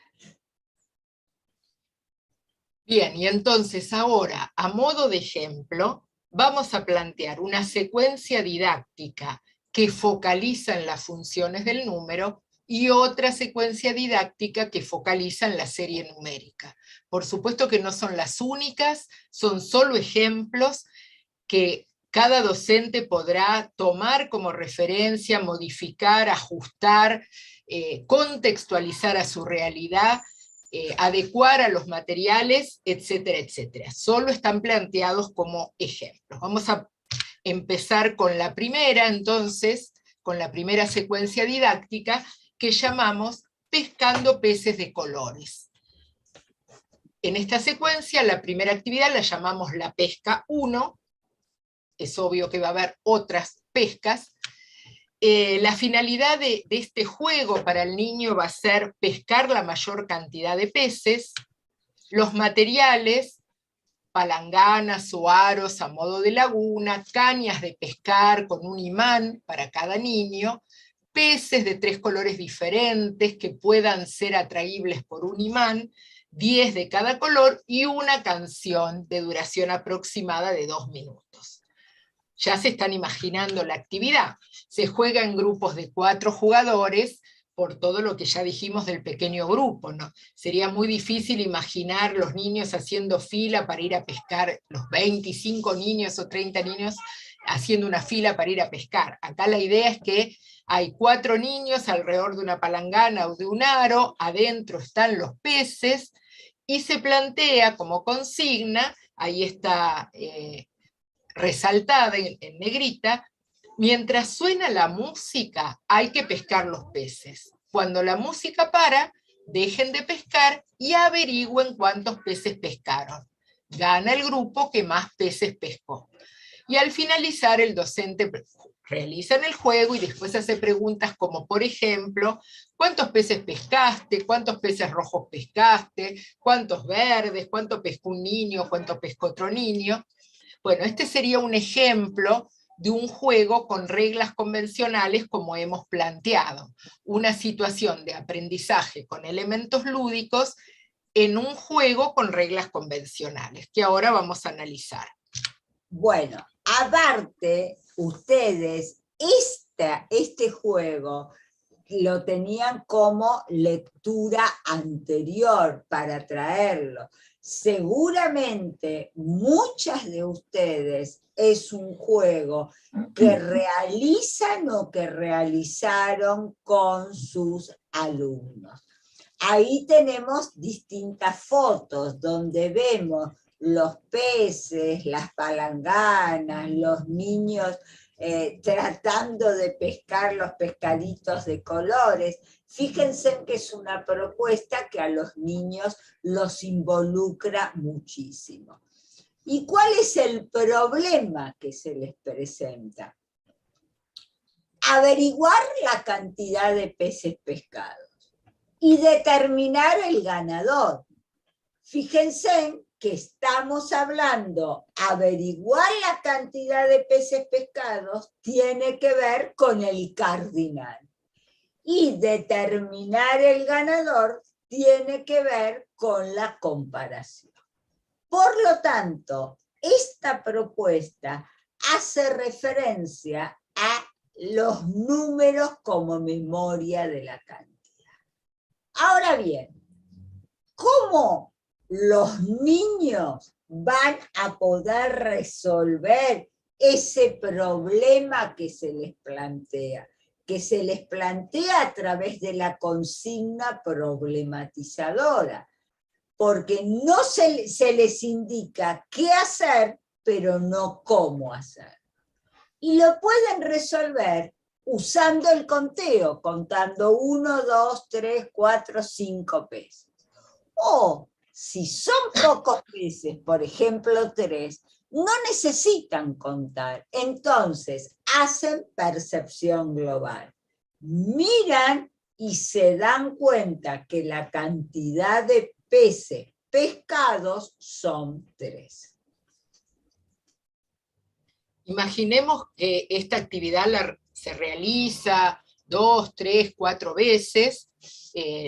Bien, y entonces ahora, a modo de ejemplo, vamos a plantear una secuencia didáctica que focaliza en las funciones del número y otra secuencia didáctica que focaliza en la serie numérica. Por supuesto que no son las únicas, son solo ejemplos que cada docente podrá tomar como referencia, modificar, ajustar, contextualizar a su realidad, adecuar a los materiales, etcétera, etcétera. Solo están planteados como ejemplos. Vamos a empezar con la primera, entonces, con la primera secuencia didáctica, que llamamos Pescando peces de colores. En esta secuencia, la primera actividad la llamamos la pesca 1, es obvio que va a haber otras pescas. La finalidad de este juego para el niño va a ser pescar la mayor cantidad de peces. Los materiales, palanganas o aros a modo de laguna, cañas de pescar con un imán para cada niño, peces de 3 colores diferentes que puedan ser atraíbles por un imán, 10 de cada color y una canción de duración aproximada de 2 minutos. Ya se están imaginando la actividad. Se juega en grupos de 4 jugadores, por todo lo que ya dijimos del pequeño grupo, ¿no? Sería muy difícil imaginar los niños haciendo fila para ir a pescar, los 25 niños o 30 niños haciendo una fila para ir a pescar. Acá la idea es que hay 4 niños alrededor de una palangana o de un aro, adentro están los peces, y se plantea como consigna, ahí está resaltada en negrita, mientras suena la música hay que pescar los peces. Cuando la música para, dejen de pescar y averigüen cuántos peces pescaron. Gana el grupo que más peces pescó. Y al finalizar el docente realiza el juego y después hace preguntas como, por ejemplo, ¿cuántos peces pescaste? ¿Cuántos peces rojos pescaste? ¿Cuántos verdes? ¿Cuánto pescó un niño? ¿Cuánto pescó otro niño? Bueno, este sería un ejemplo de un juego con reglas convencionales como hemos planteado. Una situación de aprendizaje con elementos lúdicos en un juego con reglas convencionales, que ahora vamos a analizar. Bueno, aparte, ustedes, este juego lo tenían como lectura anterior para traerlo. Seguramente muchas de ustedes es un juego que realizan o que realizaron con sus alumnos. Ahí tenemos distintas fotos donde vemos los peces, las palanganas, los niños tratando de pescar los pescaditos de colores. Fíjense que es una propuesta que a los niños los involucra muchísimo. ¿Y cuál es el problema que se les presenta? Averiguar la cantidad de peces pescados y determinar el ganador. Fíjense que estamos hablando, averiguar la cantidad de peces pescados tiene que ver con el cardinal. Y determinar el ganador tiene que ver con la comparación. Por lo tanto, esta propuesta hace referencia a los números como memoria de la cantidad. Ahora bien, ¿cómo los niños van a poder resolver ese problema que se les plantea? Que se les plantea a través de la consigna problematizadora, porque no se les indica qué hacer, pero no cómo hacer. Y lo pueden resolver usando el conteo, contando 1, 2, 3, 4, 5 peces. O, si son pocos peces, por ejemplo 3, no necesitan contar, entonces hacen percepción global. Miran y se dan cuenta que la cantidad de peces pescados son 3. Imaginemos que esta actividad se realiza 2, 3, 4 veces,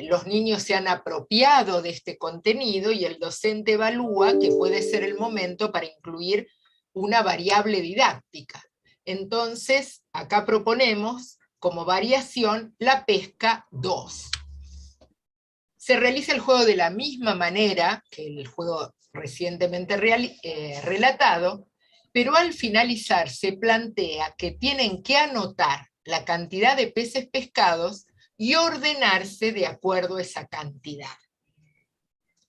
los niños se han apropiado de este contenido y el docente evalúa que puede ser el momento para incluir una variable didáctica. Entonces, acá proponemos como variación la pesca 2. Se realiza el juego de la misma manera que el juego recientemente relatado, pero al finalizar se plantea que tienen que anotar la cantidad de peces pescados y ordenarse de acuerdo a esa cantidad.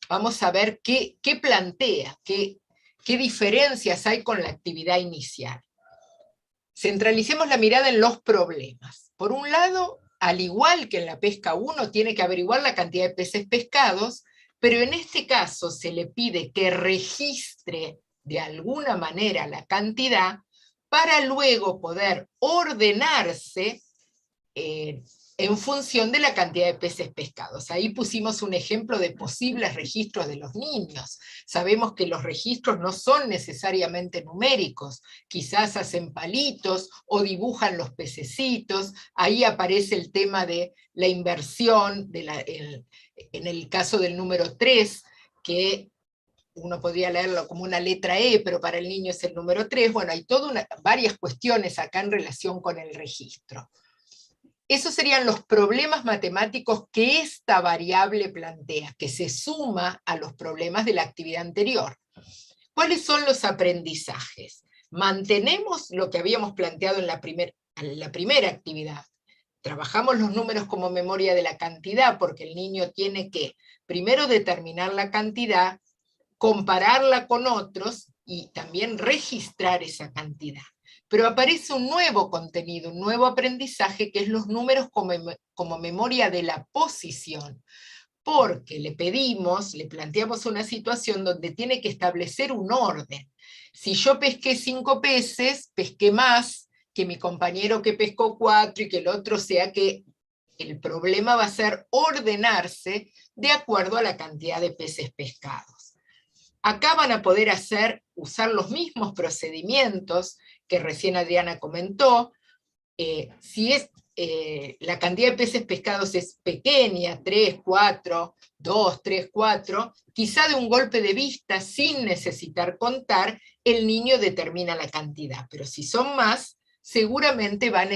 Vamos a ver qué plantea, qué diferencias hay con la actividad inicial. Centralicemos la mirada en los problemas. Por un lado, al igual que en la pesca 1, tiene que averiguar la cantidad de peces pescados, pero en este caso se le pide que registre de alguna manera la cantidad para luego poder ordenarse en función de la cantidad de peces pescados. Ahí pusimos un ejemplo de posibles registros de los niños. Sabemos que los registros no son necesariamente numéricos, quizás hacen palitos o dibujan los pececitos. Ahí aparece el tema de la inversión, en el caso del número 3, que uno podría leerlo como una letra E, pero para el niño es el número 3. Bueno, hay varias cuestiones acá en relación con el registro. Esos serían los problemas matemáticos que esta variable plantea, que se suma a los problemas de la actividad anterior. ¿Cuáles son los aprendizajes? Mantenemos lo que habíamos planteado en la primera actividad. Trabajamos los números como memoria de la cantidad, porque el niño tiene que primero determinar la cantidad, compararla con otros y también registrar esa cantidad. Pero aparece un nuevo contenido, un nuevo aprendizaje, que es los números como memoria de la posición, porque le planteamos una situación donde tiene que establecer un orden. Si yo pesqué 5 peces, pesqué más que mi compañero que pescó 4 y que el otro, sea que el problema va a ser ordenarse de acuerdo a la cantidad de peces pescados. Acá van a poder usar los mismos procedimientos que recién Adriana comentó. Si la cantidad de peces pescados es pequeña, 3, 4, 2, 3, 4, quizá de un golpe de vista, sin necesitar contar, el niño determina la cantidad. Pero si son más, seguramente va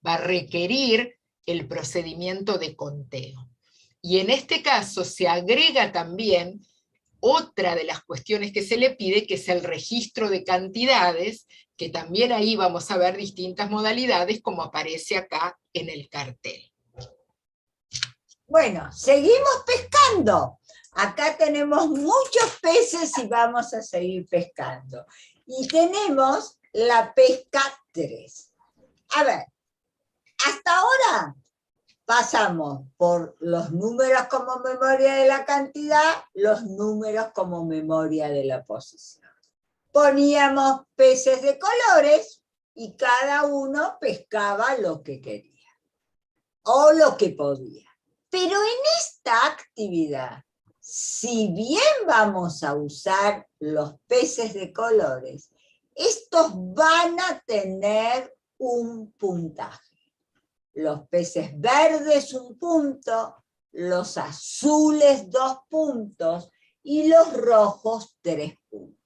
a requerir el procedimiento de conteo. Y en este caso se agrega también otra de las cuestiones que se le pide, que es el registro de cantidades, que también ahí vamos a ver distintas modalidades, como aparece acá en el cartel. Bueno, seguimos pescando. Acá tenemos muchos peces y vamos a seguir pescando. Y tenemos la pesca 3. A ver, hasta ahora pasamos por los números como memoria de la cantidad, los números como memoria de la posición. Poníamos peces de colores y cada uno pescaba lo que quería o lo que podía. Pero en esta actividad, si bien vamos a usar los peces de colores, estos van a tener un puntaje. Los peces verdes 1 punto, los azules 2 puntos y los rojos 3 puntos.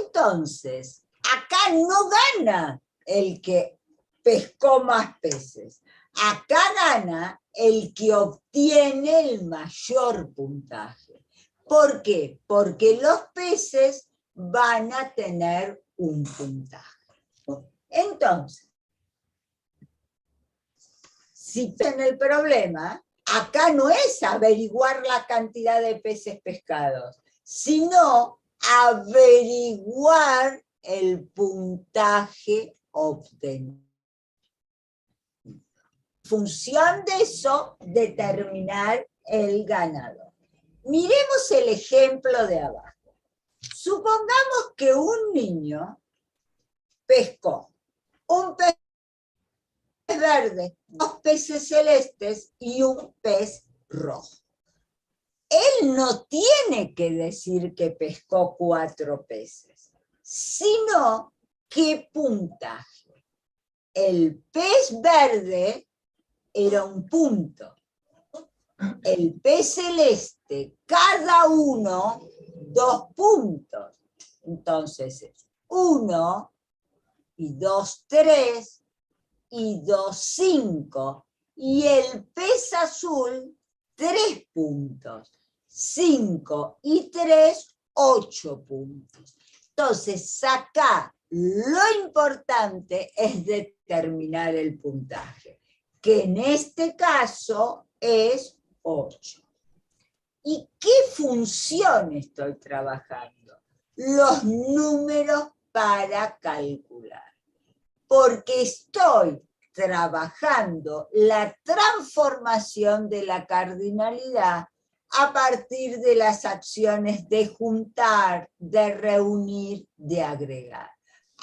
Entonces, acá no gana el que pescó más peces. Acá gana el que obtiene el mayor puntaje. ¿Por qué? Porque los peces van a tener un puntaje. Entonces, si en el problema, acá no es averiguar la cantidad de peces pescados, sino averiguar el puntaje obtenido. En función de eso, determinar el ganador. Miremos el ejemplo de abajo. Supongamos que un niño pescó un pez verde, 2 peces celestes y un pez rojo. Él no tiene que decir que pescó 4 peces, sino qué puntaje. El pez verde era 1 punto. El pez celeste, cada uno, 2 puntos. Entonces es 1 y 2, 3 y 2, 5. Y el pez azul, 3 puntos. 5 y 3, 8 puntos. Entonces, acá lo importante es determinar el puntaje, que en este caso es 8. ¿Y qué función estoy trabajando? Los números para calcular. Porque estoy trabajando la transformación de la cardinalidad a partir de las acciones de juntar, de reunir, de agregar.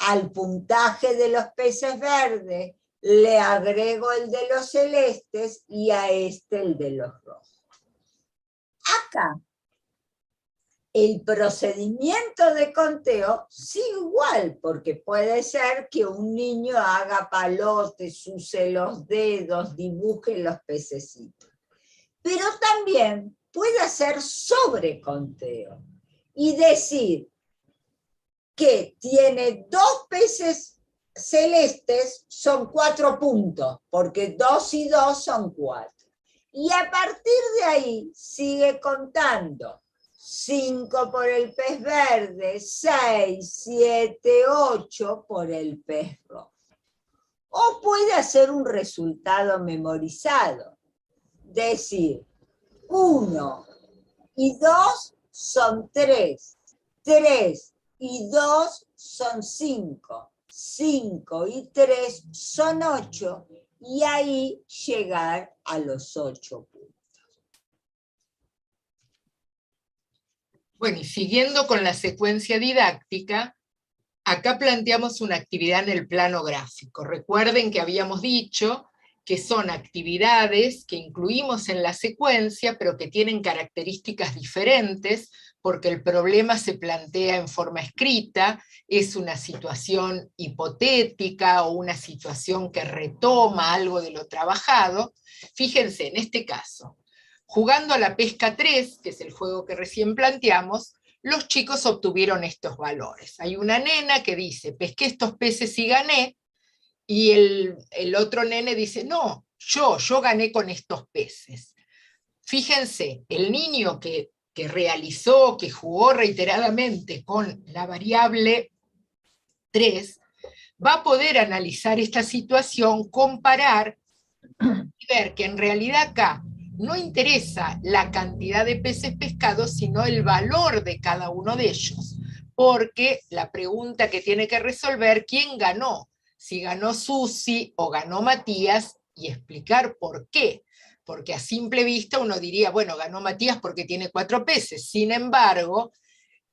Al puntaje de los peces verdes le agrego el de los celestes y a este el de los rojos. Acá, el procedimiento de conteo sigue igual, porque puede ser que un niño haga palotes, use los dedos, dibuje los pececitos. Pero también puede hacer sobreconteo y decir que tiene 2 peces celestes, son 4 puntos, porque 2 y 2 son 4. Y a partir de ahí sigue contando. 5 por el pez verde, 6, 7, 8 por el pez rojo. O puede hacer un resultado memorizado. Decir, 1 y 2 son 3, 3 y 2 son 5, 5 y 3 son 8, y ahí llegar a los 8 puntos. Bueno, y siguiendo con la secuencia didáctica, acá planteamos una actividad en el plano gráfico. Recuerden que habíamos dicho que son actividades que incluimos en la secuencia, pero que tienen características diferentes, porque el problema se plantea en forma escrita, es una situación hipotética o una situación que retoma algo de lo trabajado. Fíjense, en este caso, jugando a la pesca 3, que es el juego que recién planteamos, los chicos obtuvieron estos valores. Hay una nena que dice, pesqué estos peces y gané, y el otro nene dice, no, yo gané con estos peces. Fíjense, el niño que realizó, que jugó reiteradamente con la variable 3, va a poder analizar esta situación, comparar y ver que en realidad acá no interesa la cantidad de peces pescados, sino el valor de cada uno de ellos. Porque la pregunta que tiene que resolver, ¿quién ganó? Si ganó Susi o ganó Matías, y explicar por qué. Porque a simple vista uno diría, bueno, ganó Matías porque tiene 4 peces. Sin embargo,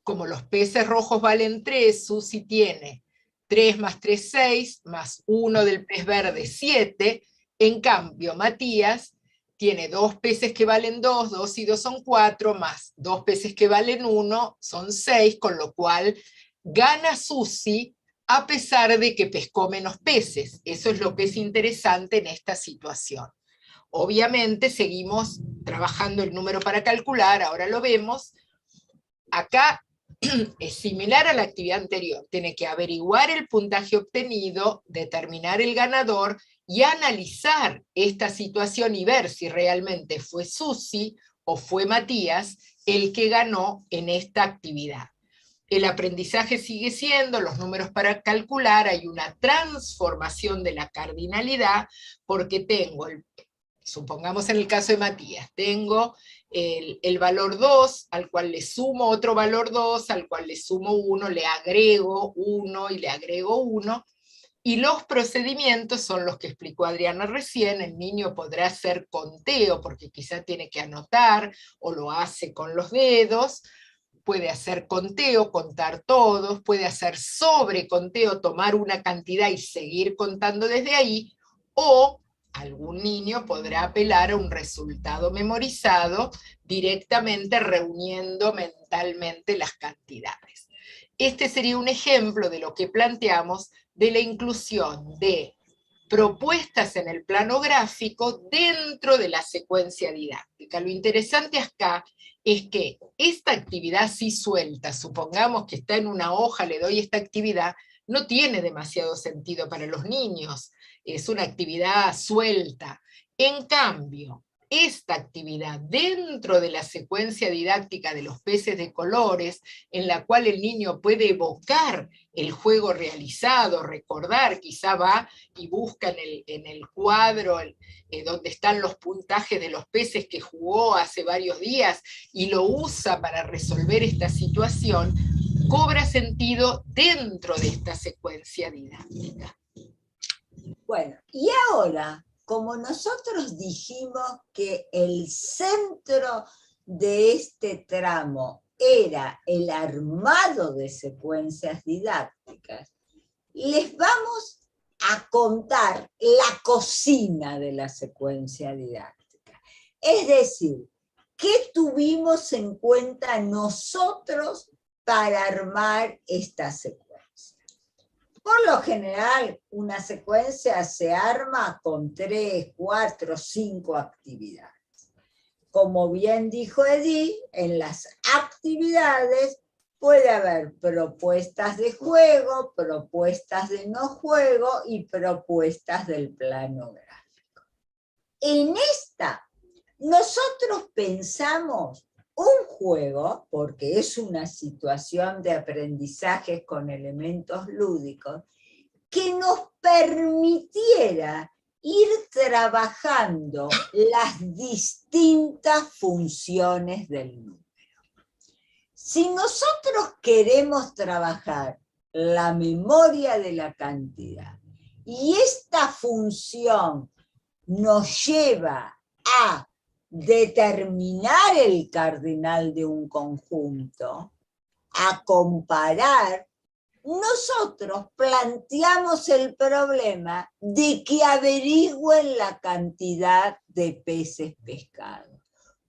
como los peces rojos valen 3, Susi tiene 3 más 3, 6, más 1 del pez verde, 7. En cambio, Matías tiene 2 peces que valen 2, 2 y 2 son 4, más 2 peces que valen 1, son 6, con lo cual gana Susi a pesar de que pescó menos peces. Eso es lo que es interesante en esta situación. Obviamente seguimos trabajando el número para calcular, ahora lo vemos. Acá es similar a la actividad anterior, tiene que averiguar el puntaje obtenido, determinar el ganador y analizar esta situación y ver si realmente fue Susi o fue Matías el que ganó en esta actividad. El aprendizaje sigue siendo los números para calcular, hay una transformación de la cardinalidad porque tengo, supongamos en el caso de Matías, tengo el valor 2, al cual le sumo otro valor 2, al cual le sumo 1, le agrego 1 y le agrego 1, y los procedimientos son los que explicó Adriana recién. El niño podrá hacer conteo, porque quizá tiene que anotar, o lo hace con los dedos, puede hacer conteo, contar todos, puede hacer sobreconteo, tomar una cantidad y seguir contando desde ahí, o algún niño podrá apelar a un resultado memorizado directamente reuniendo mentalmente las cantidades. Este sería un ejemplo de lo que planteamos de la inclusión de propuestas en el plano gráfico dentro de la secuencia didáctica. Lo interesante acá es que esta actividad así suelta, supongamos que está en una hoja, le doy esta actividad, no tiene demasiado sentido para los niños, es una actividad suelta. En cambio, esta actividad dentro de la secuencia didáctica de los peces de colores, en la cual el niño puede evocar el juego realizado, recordar, quizá va y busca en el cuadro donde están los puntajes de los peces que jugó hace varios días y lo usa para resolver esta situación, cobra sentido dentro de esta secuencia didáctica. Bueno, y ahora, como nosotros dijimos que el centro de este tramo era el armado de secuencias didácticas, les vamos a contar la cocina de la secuencia didáctica. Es decir, ¿qué tuvimos en cuenta nosotros para armar esta secuencia? Por lo general, una secuencia se arma con 3, 4, 5 actividades. Como bien dijo Edith, en las actividades puede haber propuestas de juego, propuestas de no juego y propuestas del plano gráfico. En esta, nosotros pensamos un juego, porque es una situación de aprendizaje con elementos lúdicos, que nos permitiera ir trabajando las distintas funciones del número. Si nosotros queremos trabajar la memoria de la cantidad y esta función nos lleva a determinar el cardinal de un conjunto, a comparar, nosotros planteamos el problema de que averigüen la cantidad de peces pescados,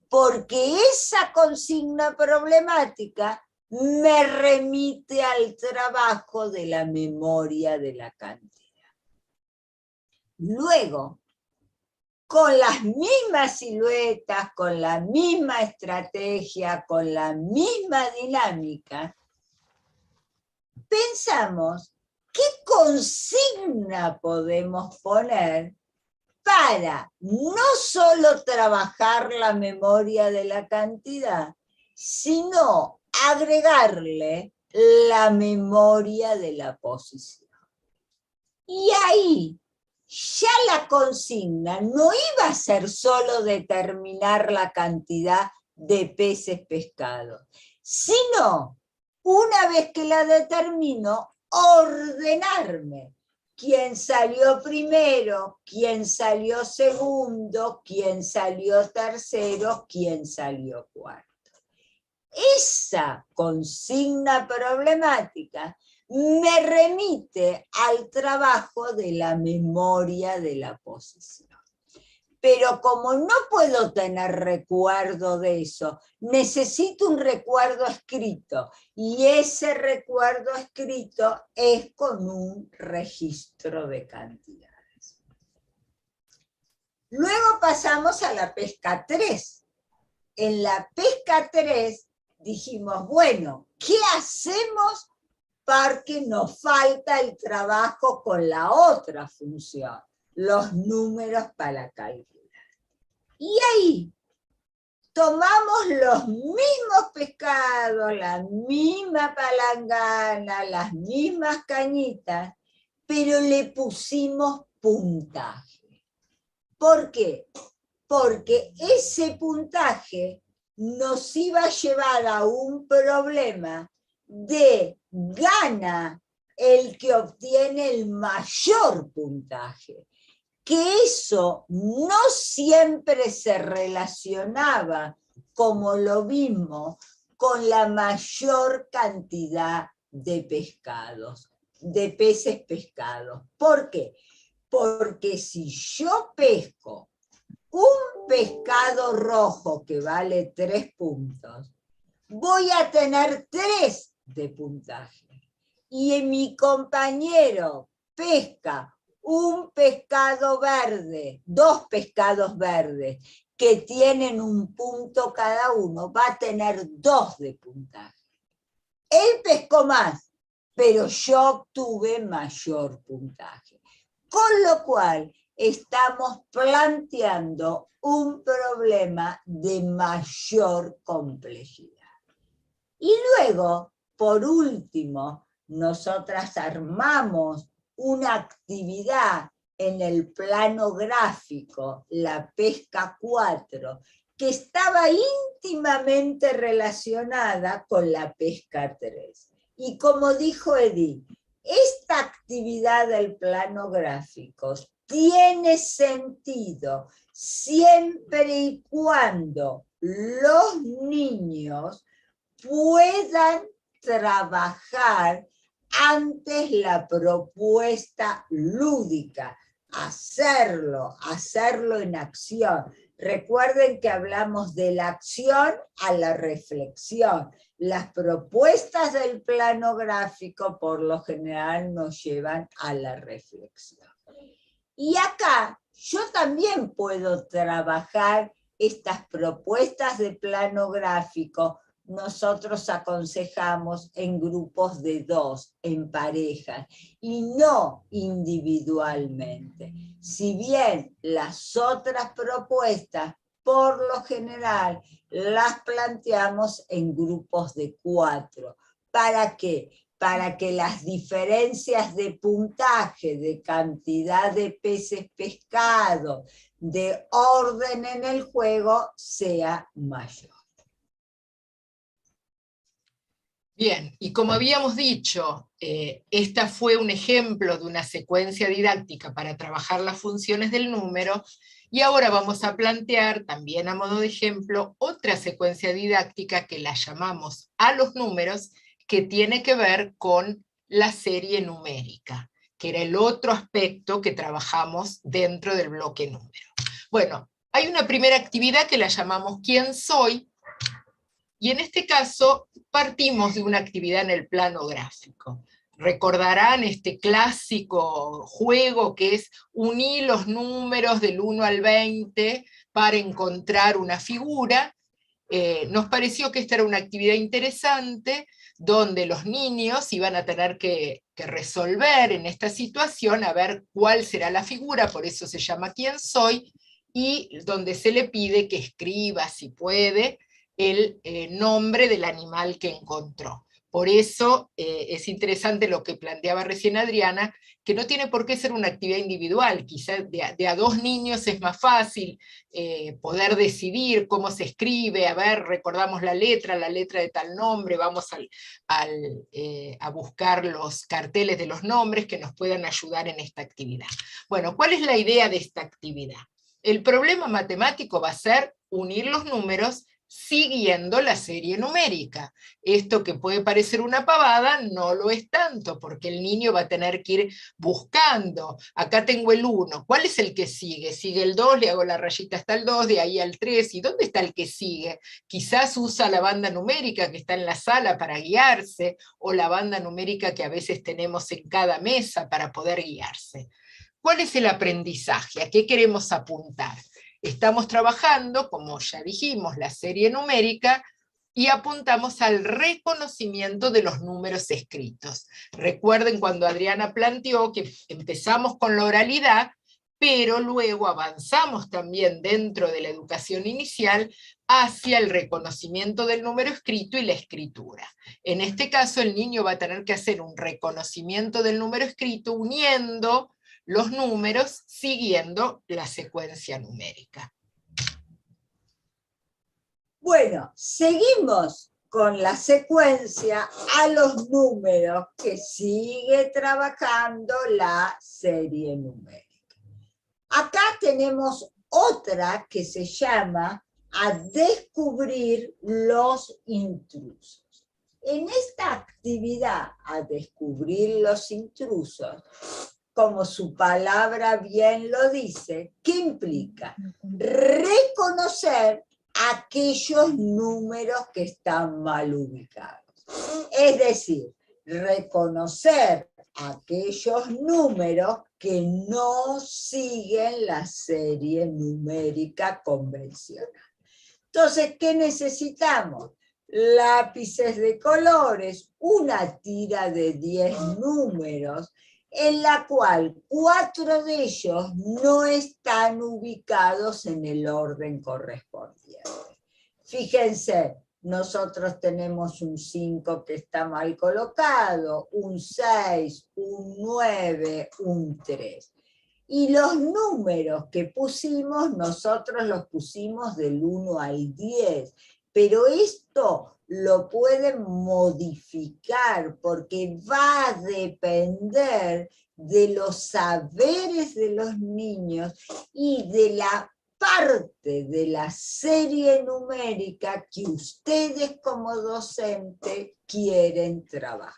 porque esa consigna problemática me remite al trabajo de la memoria de la cantidad. Luego, con las mismas siluetas, con la misma estrategia, con la misma dinámica, pensamos qué consigna podemos poner para no solo trabajar la memoria de la cantidad, sino agregarle la memoria de la posición. Y ahí ya la consigna no iba a ser solo determinar la cantidad de peces pescados, sino, una vez que la determino, ordenarme. ¿Quién salió primero? ¿Quién salió segundo? ¿Quién salió tercero? ¿Quién salió cuarto? Esa consigna problemática me remite al trabajo de la memoria de la posición. Pero como no puedo tener recuerdo de eso, necesito un recuerdo escrito, y ese recuerdo escrito es con un registro de cantidades. Luego pasamos a la pesca 3. En la pesca 3 dijimos, bueno, ¿qué hacemos porque nos falta el trabajo con la otra función? Los números para calcular. Y ahí tomamos los mismos pescados, la misma palangana, las mismas cañitas, pero le pusimos puntaje. ¿Por qué? Porque ese puntaje nos iba a llevar a un problema de gana el que obtiene el mayor puntaje, que eso no siempre se relacionaba, como lo vimos, con la mayor cantidad de pescados, de peces pescados. ¿Por qué? Porque si yo pesco un pescado rojo que vale 3 puntos, voy a tener 3 de puntaje. Y mi compañero pesca un pescado verde, 2 pescados verdes, que tienen 1 punto cada uno, va a tener 2 de puntaje. Él pescó más, pero yo obtuve mayor puntaje. Con lo cual, estamos planteando un problema de mayor complejidad. Y luego, por último, nosotras armamos una actividad en el plano gráfico, la pesca 4, que estaba íntimamente relacionada con la pesca 3. Y como dijo Edith, esta actividad del plano gráfico tiene sentido siempre y cuando los niños puedan trabajar antes la propuesta lúdica, hacerlo en acción. Recuerden que hablamos de la acción a la reflexión. Las propuestas del plano gráfico por lo general nos llevan a la reflexión. Y acá yo también puedo trabajar estas propuestas de plano gráfico. Nosotros aconsejamos en grupos de 2, en parejas, y no individualmente. Si bien las otras propuestas, por lo general, las planteamos en grupos de 4. ¿Para qué? Para que las diferencias de puntaje, de cantidad de peces pescados, de orden en el juego, sea mayor. Bien, y como habíamos dicho, esta fue un ejemplo de una secuencia didáctica para trabajar las funciones del número, y ahora vamos a plantear, también a modo de ejemplo, otra secuencia didáctica que la llamamos a los números, que tiene que ver con la serie numérica, que era el otro aspecto que trabajamos dentro del bloque número. Bueno, hay una primera actividad que la llamamos ¿Quién soy? Y en este caso partimos de una actividad en el plano gráfico. Recordarán este clásico juego que es unir los números del 1 al 20 para encontrar una figura. Nos pareció que esta era una actividad interesante, donde los niños iban a tener que resolver en esta situación, a ver cuál será la figura, por eso se llama ¿Quién soy?, y donde se le pide que escriba, si puede, el nombre del animal que encontró. Por eso es interesante lo que planteaba recién Adriana, que no tiene por qué ser una actividad individual, quizás de a dos niños es más fácil poder decidir cómo se escribe, a ver, recordamos la letra de tal nombre, vamos a buscar los carteles de los nombres que nos puedan ayudar en esta actividad. Bueno, ¿cuál es la idea de esta actividad? El problema matemático va a ser unir los números siguiendo la serie numérica. Esto que puede parecer una pavada, no lo es tanto, porque el niño va a tener que ir buscando. Acá tengo el 1, ¿cuál es el que sigue? Sigue el 2, le hago la rayita hasta el 2, de ahí al 3, ¿y dónde está el que sigue? Quizás usa la banda numérica que está en la sala para guiarse, o la banda numérica que a veces tenemos en cada mesa para poder guiarse. ¿Cuál es el aprendizaje? ¿A qué queremos apuntar? Estamos trabajando, como ya dijimos, la serie numérica, y apuntamos al reconocimiento de los números escritos. Recuerden cuando Adriana planteó que empezamos con la oralidad, pero luego avanzamos también dentro de la educación inicial hacia el reconocimiento del número escrito y la escritura. En este caso, el niño va a tener que hacer un reconocimiento del número escrito uniendo los números siguiendo la secuencia numérica. Bueno, seguimos con la secuencia a los números que sigue trabajando la serie numérica. Acá tenemos otra que se llama a descubrir los intrusos. En esta actividad, a descubrir los intrusos, como su palabra bien lo dice, ¿qué implica? Reconocer aquellos números que están mal ubicados. Es decir, reconocer aquellos números que no siguen la serie numérica convencional. Entonces, ¿qué necesitamos? Lápices de colores, una tira de 10 números, en la cual 4 de ellos no están ubicados en el orden correspondiente. Fíjense, nosotros tenemos un 5 que está mal colocado, un 6, un 9, un 3. Y los números que pusimos, nosotros los pusimos del 1 al 10, pero esto lo pueden modificar porque va a depender de los saberes de los niños y de la parte de la serie numérica que ustedes como docente quieren trabajar.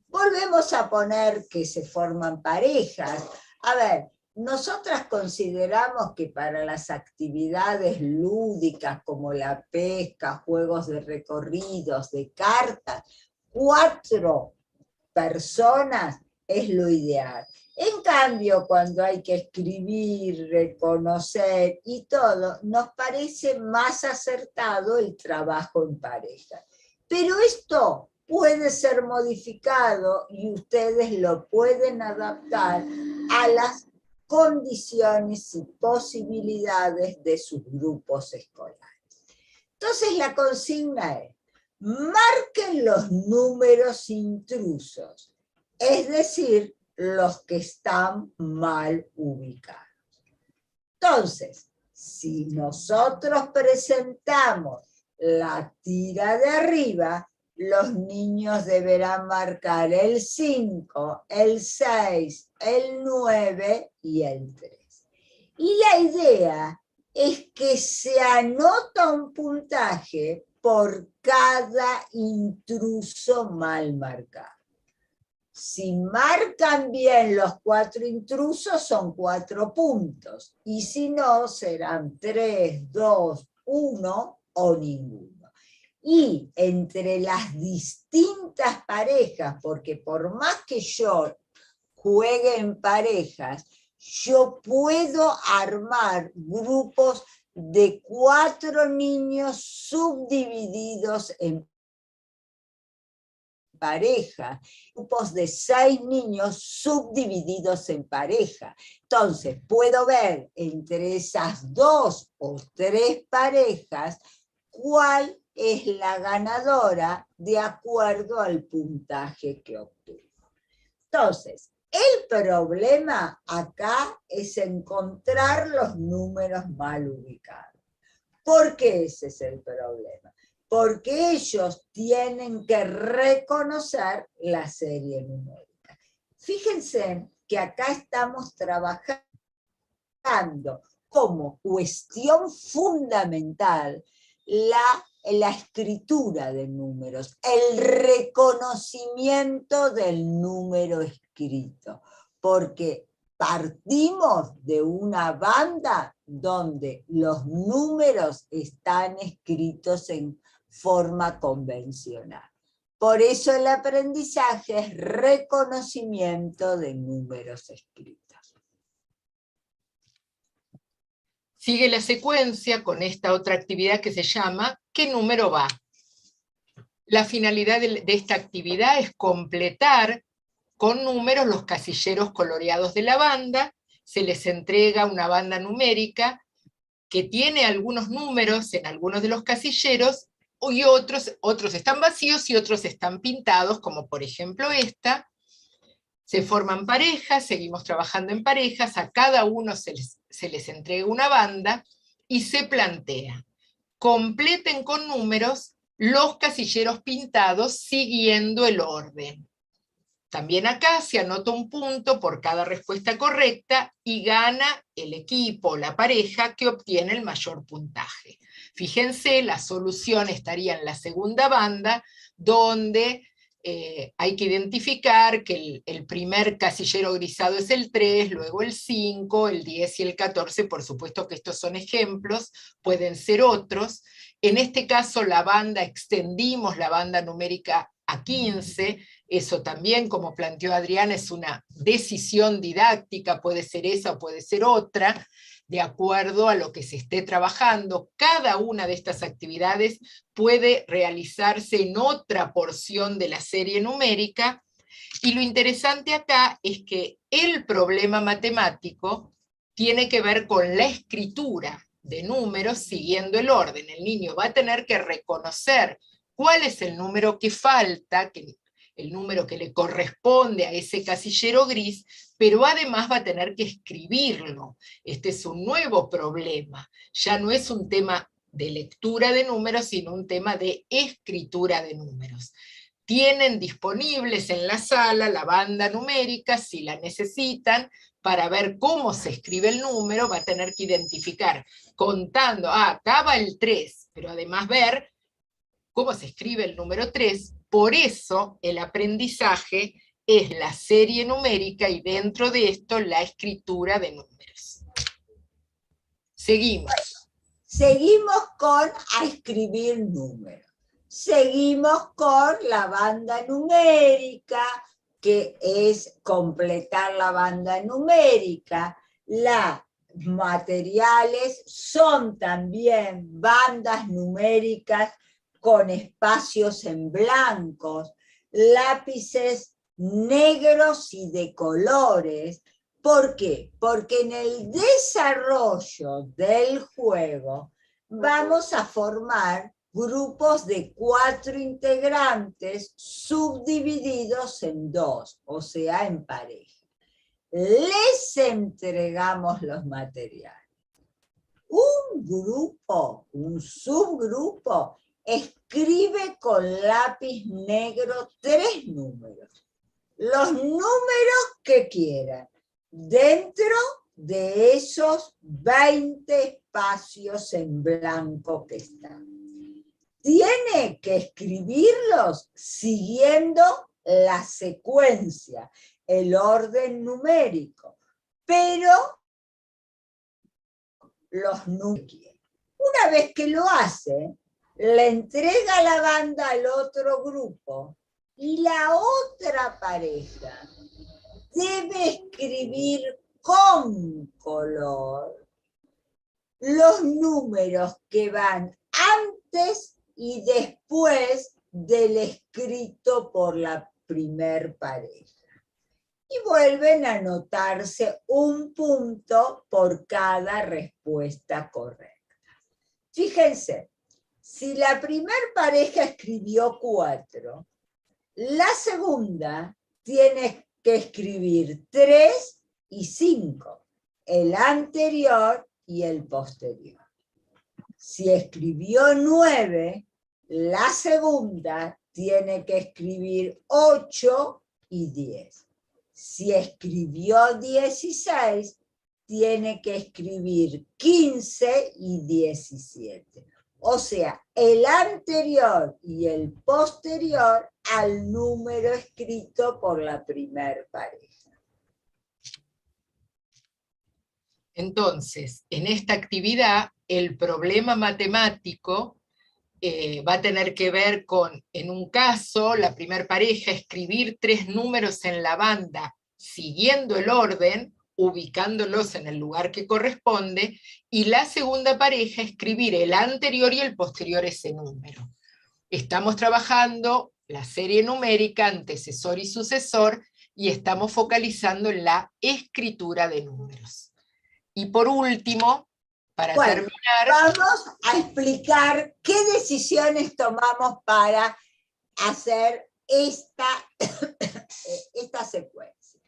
Volvemos a poner que se forman parejas. A ver, nosotras consideramos que para las actividades lúdicas como la pesca, juegos de recorridos, de cartas, 4 personas es lo ideal. En cambio, cuando hay que escribir, reconocer y todo, nos parece más acertado el trabajo en pareja. Pero esto puede ser modificado y ustedes lo pueden adaptar a las condiciones y posibilidades de sus grupos escolares. Entonces la consigna es, marquen los números intrusos, es decir, los que están mal ubicados. Entonces, si nosotros presentamos la tira de arriba, los niños deberán marcar el 5, el 6, el 9 y el 3. Y la idea es que se anota un puntaje por cada intruso mal marcado. Si marcan bien los 4 intrusos, son 4 puntos. Y si no, serán 3, 2, 1 o ninguno. Y entre las distintas parejas, porque por más que yo juegue en parejas, yo puedo armar grupos de 4 niños subdivididos en pareja, grupos de 6 niños subdivididos en pareja. Entonces, puedo ver entre esas 2 o 3 parejas cuál es la ganadora de acuerdo al puntaje que obtuvo. Entonces, el problema acá es encontrar los números mal ubicados. ¿Por qué ese es el problema? Porque ellos tienen que reconocer la serie numérica. Fíjense que acá estamos trabajando como cuestión fundamental la escritura de números, el reconocimiento del número escrito, porque partimos de una banda donde los números están escritos en forma convencional. Por eso el aprendizaje es reconocimiento de números escritos. Sigue la secuencia con esta otra actividad que se llama ¿qué número va? La finalidad de esta actividad es completar con números los casilleros coloreados de la banda. Se les entrega una banda numérica que tiene algunos números en algunos de los casilleros y otros están vacíos y otros están pintados, como por ejemplo esta. Se forman parejas, seguimos trabajando en parejas, a cada uno se les entrega una banda y se plantea: completen con números los casilleros pintados siguiendo el orden. También acá se anota un punto por cada respuesta correcta y gana el equipo, la pareja, que obtiene el mayor puntaje. Fíjense, la solución estaría en la segunda banda, donde hay que identificar que el primer casillero grisado es el 3, luego el 5, el 10 y el 14, por supuesto que estos son ejemplos, pueden ser otros. En este caso la banda, extendimos la banda numérica a 15, eso también, como planteó Adriana, es una decisión didáctica, puede ser esa o puede ser otra, de acuerdo a lo que se esté trabajando. Cada una de estas actividades puede realizarse en otra porción de la serie numérica, y lo interesante acá es que el problema matemático tiene que ver con la escritura de números siguiendo el orden. El niño va a tener que reconocer cuál es el número que falta, el número que le corresponde a ese casillero gris, pero además va a tener que escribirlo. Este es un nuevo problema. Ya no es un tema de lectura de números, sino un tema de escritura de números. Tienen disponibles en la sala la banda numérica, si la necesitan, para ver cómo se escribe el número. Va a tener que identificar, contando, acá va el 3, pero además ver cómo se escribe el número 3. Por eso el aprendizaje es la serie numérica y dentro de esto la escritura de números. Seguimos. Seguimos con a escribir números. Seguimos con la banda numérica, que es completar la banda numérica. Los materiales son también bandas numéricas con espacios en blancos, lápices negros y de colores. ¿Por qué? Porque en el desarrollo del juego vamos a formar grupos de 4 integrantes subdivididos en 2, o sea, en pareja. Les entregamos los materiales. Un grupo, un subgrupo, escribe con lápiz negro 3 números. Los números que quieran, dentro de esos 20 espacios en blanco que están. Tiene que escribirlos siguiendo la secuencia, el orden numérico, pero los números. Una vez que lo hace, le entrega la banda al otro grupo y la otra pareja debe escribir con color los números que van antes y después del escrito por la primer pareja. Y vuelven a anotarse un punto por cada respuesta correcta. Fíjense, si la primer pareja escribió 4, la segunda tiene que escribir 3 y 5, el anterior y el posterior. Si escribió 9, la segunda tiene que escribir 8 y 10. Si escribió 16, tiene que escribir 15 y 17. O sea, el anterior y el posterior al número escrito por la primer pareja. Entonces, en esta actividad, el problema matemático va a tener que ver con, en un caso, la primer pareja escribir 3 números en la banda, siguiendo el orden, ubicándolos en el lugar que corresponde, y la segunda pareja escribir el anterior y el posterior a ese número. Estamos trabajando la serie numérica, antecesor y sucesor, y estamos focalizando en la escritura de números. Y por último, para terminar, vamos a explicar qué decisiones tomamos para hacer esta secuencia.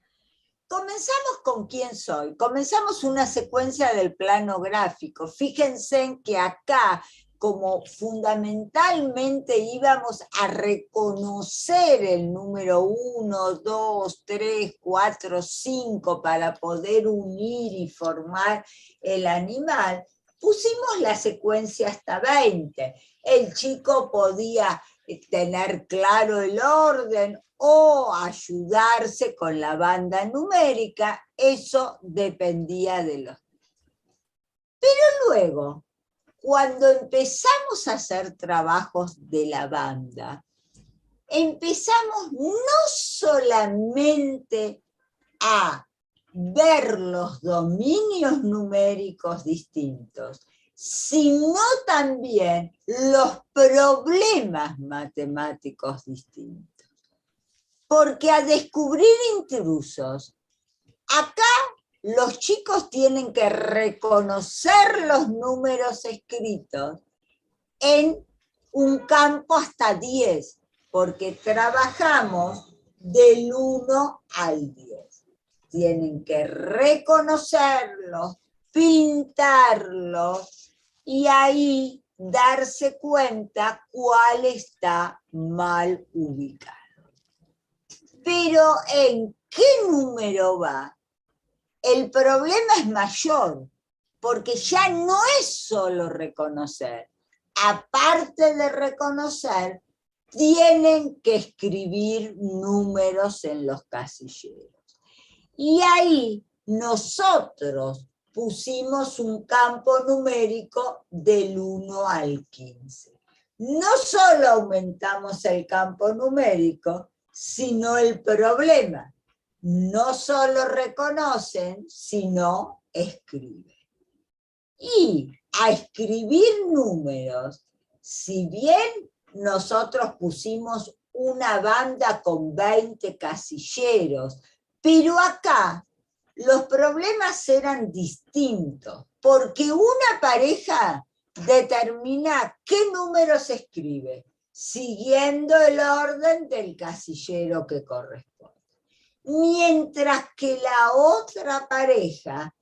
Comenzamos con quién soy. Comenzamos una secuencia del plano gráfico. Fíjense que acá, como fundamentalmente íbamos a reconocer el número 1, 2, 3, 4, 5 para poder unir y formar el animal, pusimos la secuencia hasta 20. El chico podía tener claro el orden o ayudarse con la banda numérica, eso dependía de los... Pero luego, cuando empezamos a hacer trabajos de la banda, empezamos no solamente a ver los dominios numéricos distintos, sino también los problemas matemáticos distintos. Porque a descubrir intrusos, acá los chicos tienen que reconocer los números escritos en un campo hasta 10, porque trabajamos del 1 al 10. Tienen que reconocerlos, pintarlos y ahí darse cuenta cuál está mal ubicado. Pero ¿en qué número va? El problema es mayor, porque ya no es solo reconocer. Aparte de reconocer, tienen que escribir números en los casilleros. Y ahí nosotros pusimos un campo numérico del 1 al 15. No solo aumentamos el campo numérico, sino el problema. No solo reconocen, sino escriben. Y a escribir números, si bien nosotros pusimos una banda con 20 casilleros, pero acá los problemas eran distintos, porque una pareja determina qué número se escribe, siguiendo el orden del casillero que corresponde. Mientras que la otra pareja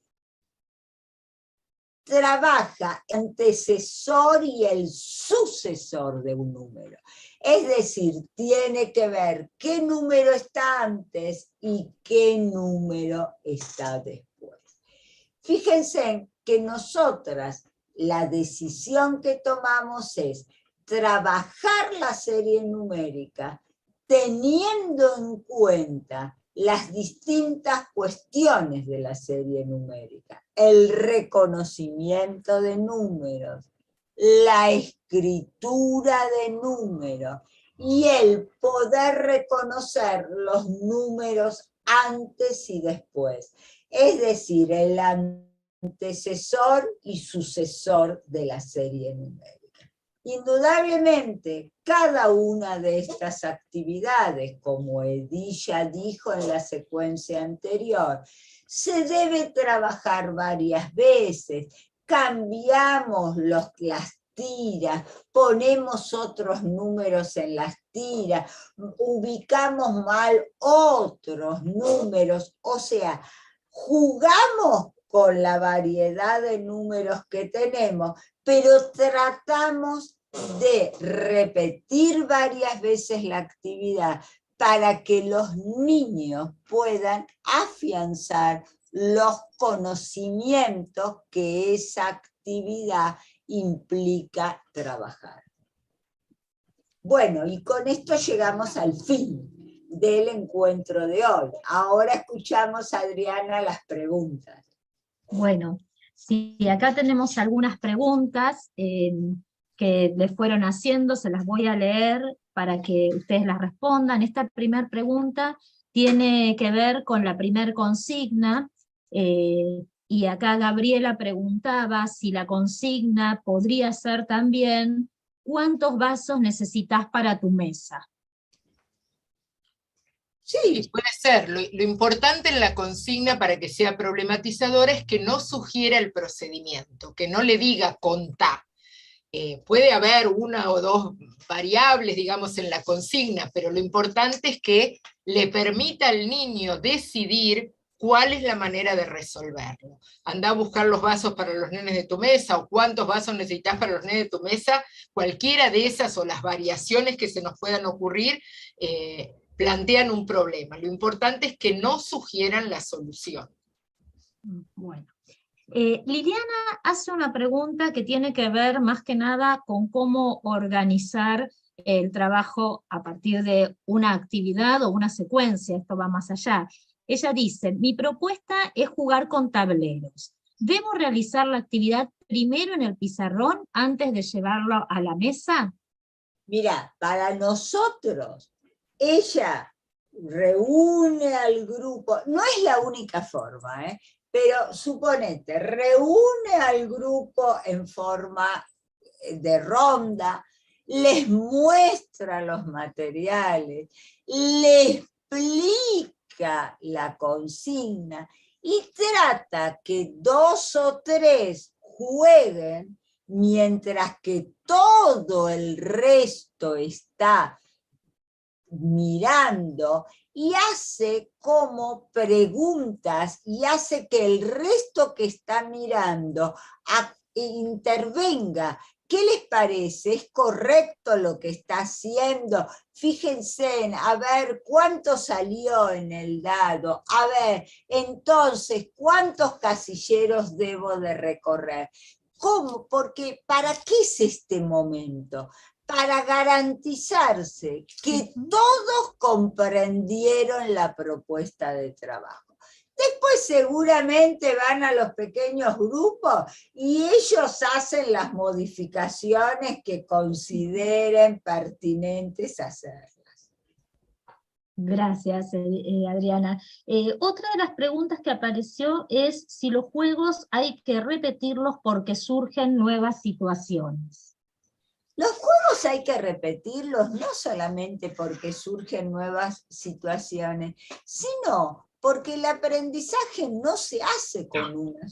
trabaja el antecesor y el sucesor de un número. Es decir, tiene que ver qué número está antes y qué número está después. Fíjense que nosotras la decisión que tomamos es trabajar la serie numérica teniendo en cuenta las distintas cuestiones de la serie numérica, el reconocimiento de números, la escritura de números y el poder reconocer los números antes y después, es decir, el antecesor y sucesor de la serie numérica. Indudablemente, cada una de estas actividades, como Edilla dijo en la secuencia anterior, se debe trabajar varias veces, cambiamos las tiras, ponemos otros números en las tiras, ubicamos mal otros números, o sea, jugamos con la variedad de números que tenemos, pero tratamos de repetir varias veces la actividad para que los niños puedan afianzar los conocimientos que esa actividad implica trabajar. Bueno, y con esto llegamos al fin del encuentro de hoy. Ahora escuchamos, Adriana, las preguntas. Bueno, sí, acá tenemos algunas preguntas que les fueron haciendo, se las voy a leer para que ustedes las respondan. Esta primera pregunta tiene que ver con la primer consigna, y acá Gabriela preguntaba si la consigna podría ser también ¿cuántos vasos necesitas para tu mesa? Sí, puede ser. Lo importante en la consigna para que sea problematizadora es que no sugiera el procedimiento, que no le diga contá. Puede haber una o dos variables, digamos, en la consigna, pero lo importante es que le permita al niño decidir cuál es la manera de resolverlo. Andá a buscar los vasos para los nenes de tu mesa, o cuántos vasos necesitas para los nenes de tu mesa, cualquiera de esas o las variaciones que se nos puedan ocurrir, plantean un problema. Lo importante es que no sugieran la solución. Bueno. Liliana hace una pregunta que tiene que ver más que nada con cómo organizar el trabajo a partir de una actividad o una secuencia, esto va más allá. Ella dice, mi propuesta es jugar con tableros. ¿Debo realizar la actividad primero en el pizarrón antes de llevarlo a la mesa? Mira, para nosotros, ella reúne al grupo, no es la única forma, pero suponete, reúne al grupo en forma de ronda, les muestra los materiales, les explica la consigna y trata que 2 o 3 jueguen mientras que todo el resto está mirando, y hace como preguntas y hace que el resto que está mirando intervenga. ¿Qué les parece? ¿Es correcto lo que está haciendo? Fíjense en, a ver, ¿cuánto salió en el dado? A ver, entonces, ¿cuántos casilleros debo de recorrer? ¿Cómo? Porque ¿para qué es este momento? Para garantizarse que todos comprendieron la propuesta de trabajo. Después seguramente van a los pequeños grupos y ellos hacen las modificaciones que consideren pertinentes hacerlas. Gracias, Adriana. Otra de las preguntas que apareció es si los juegos hay que repetirlos porque surgen nuevas situaciones. Los juegos hay que repetirlos no solamente porque surgen nuevas situaciones, sino porque el aprendizaje no se hace con una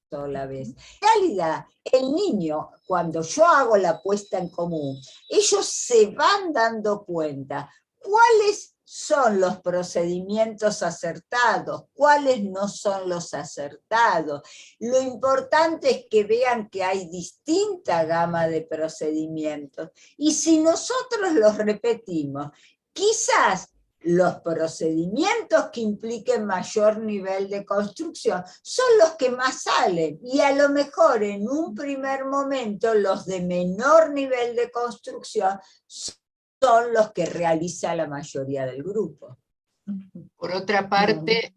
sola vez. En realidad, el niño, cuando yo hago la puesta en común, ellos se van dando cuenta cuáles son los procedimientos acertados, cuáles no son los acertados. Lo importante es que vean que hay distinta gama de procedimientos, y si nosotros los repetimos, quizás los procedimientos que impliquen mayor nivel de construcción son los que más salen, y a lo mejor en un primer momento los de menor nivel de construcción son los que realiza la mayoría del grupo. Por otra parte,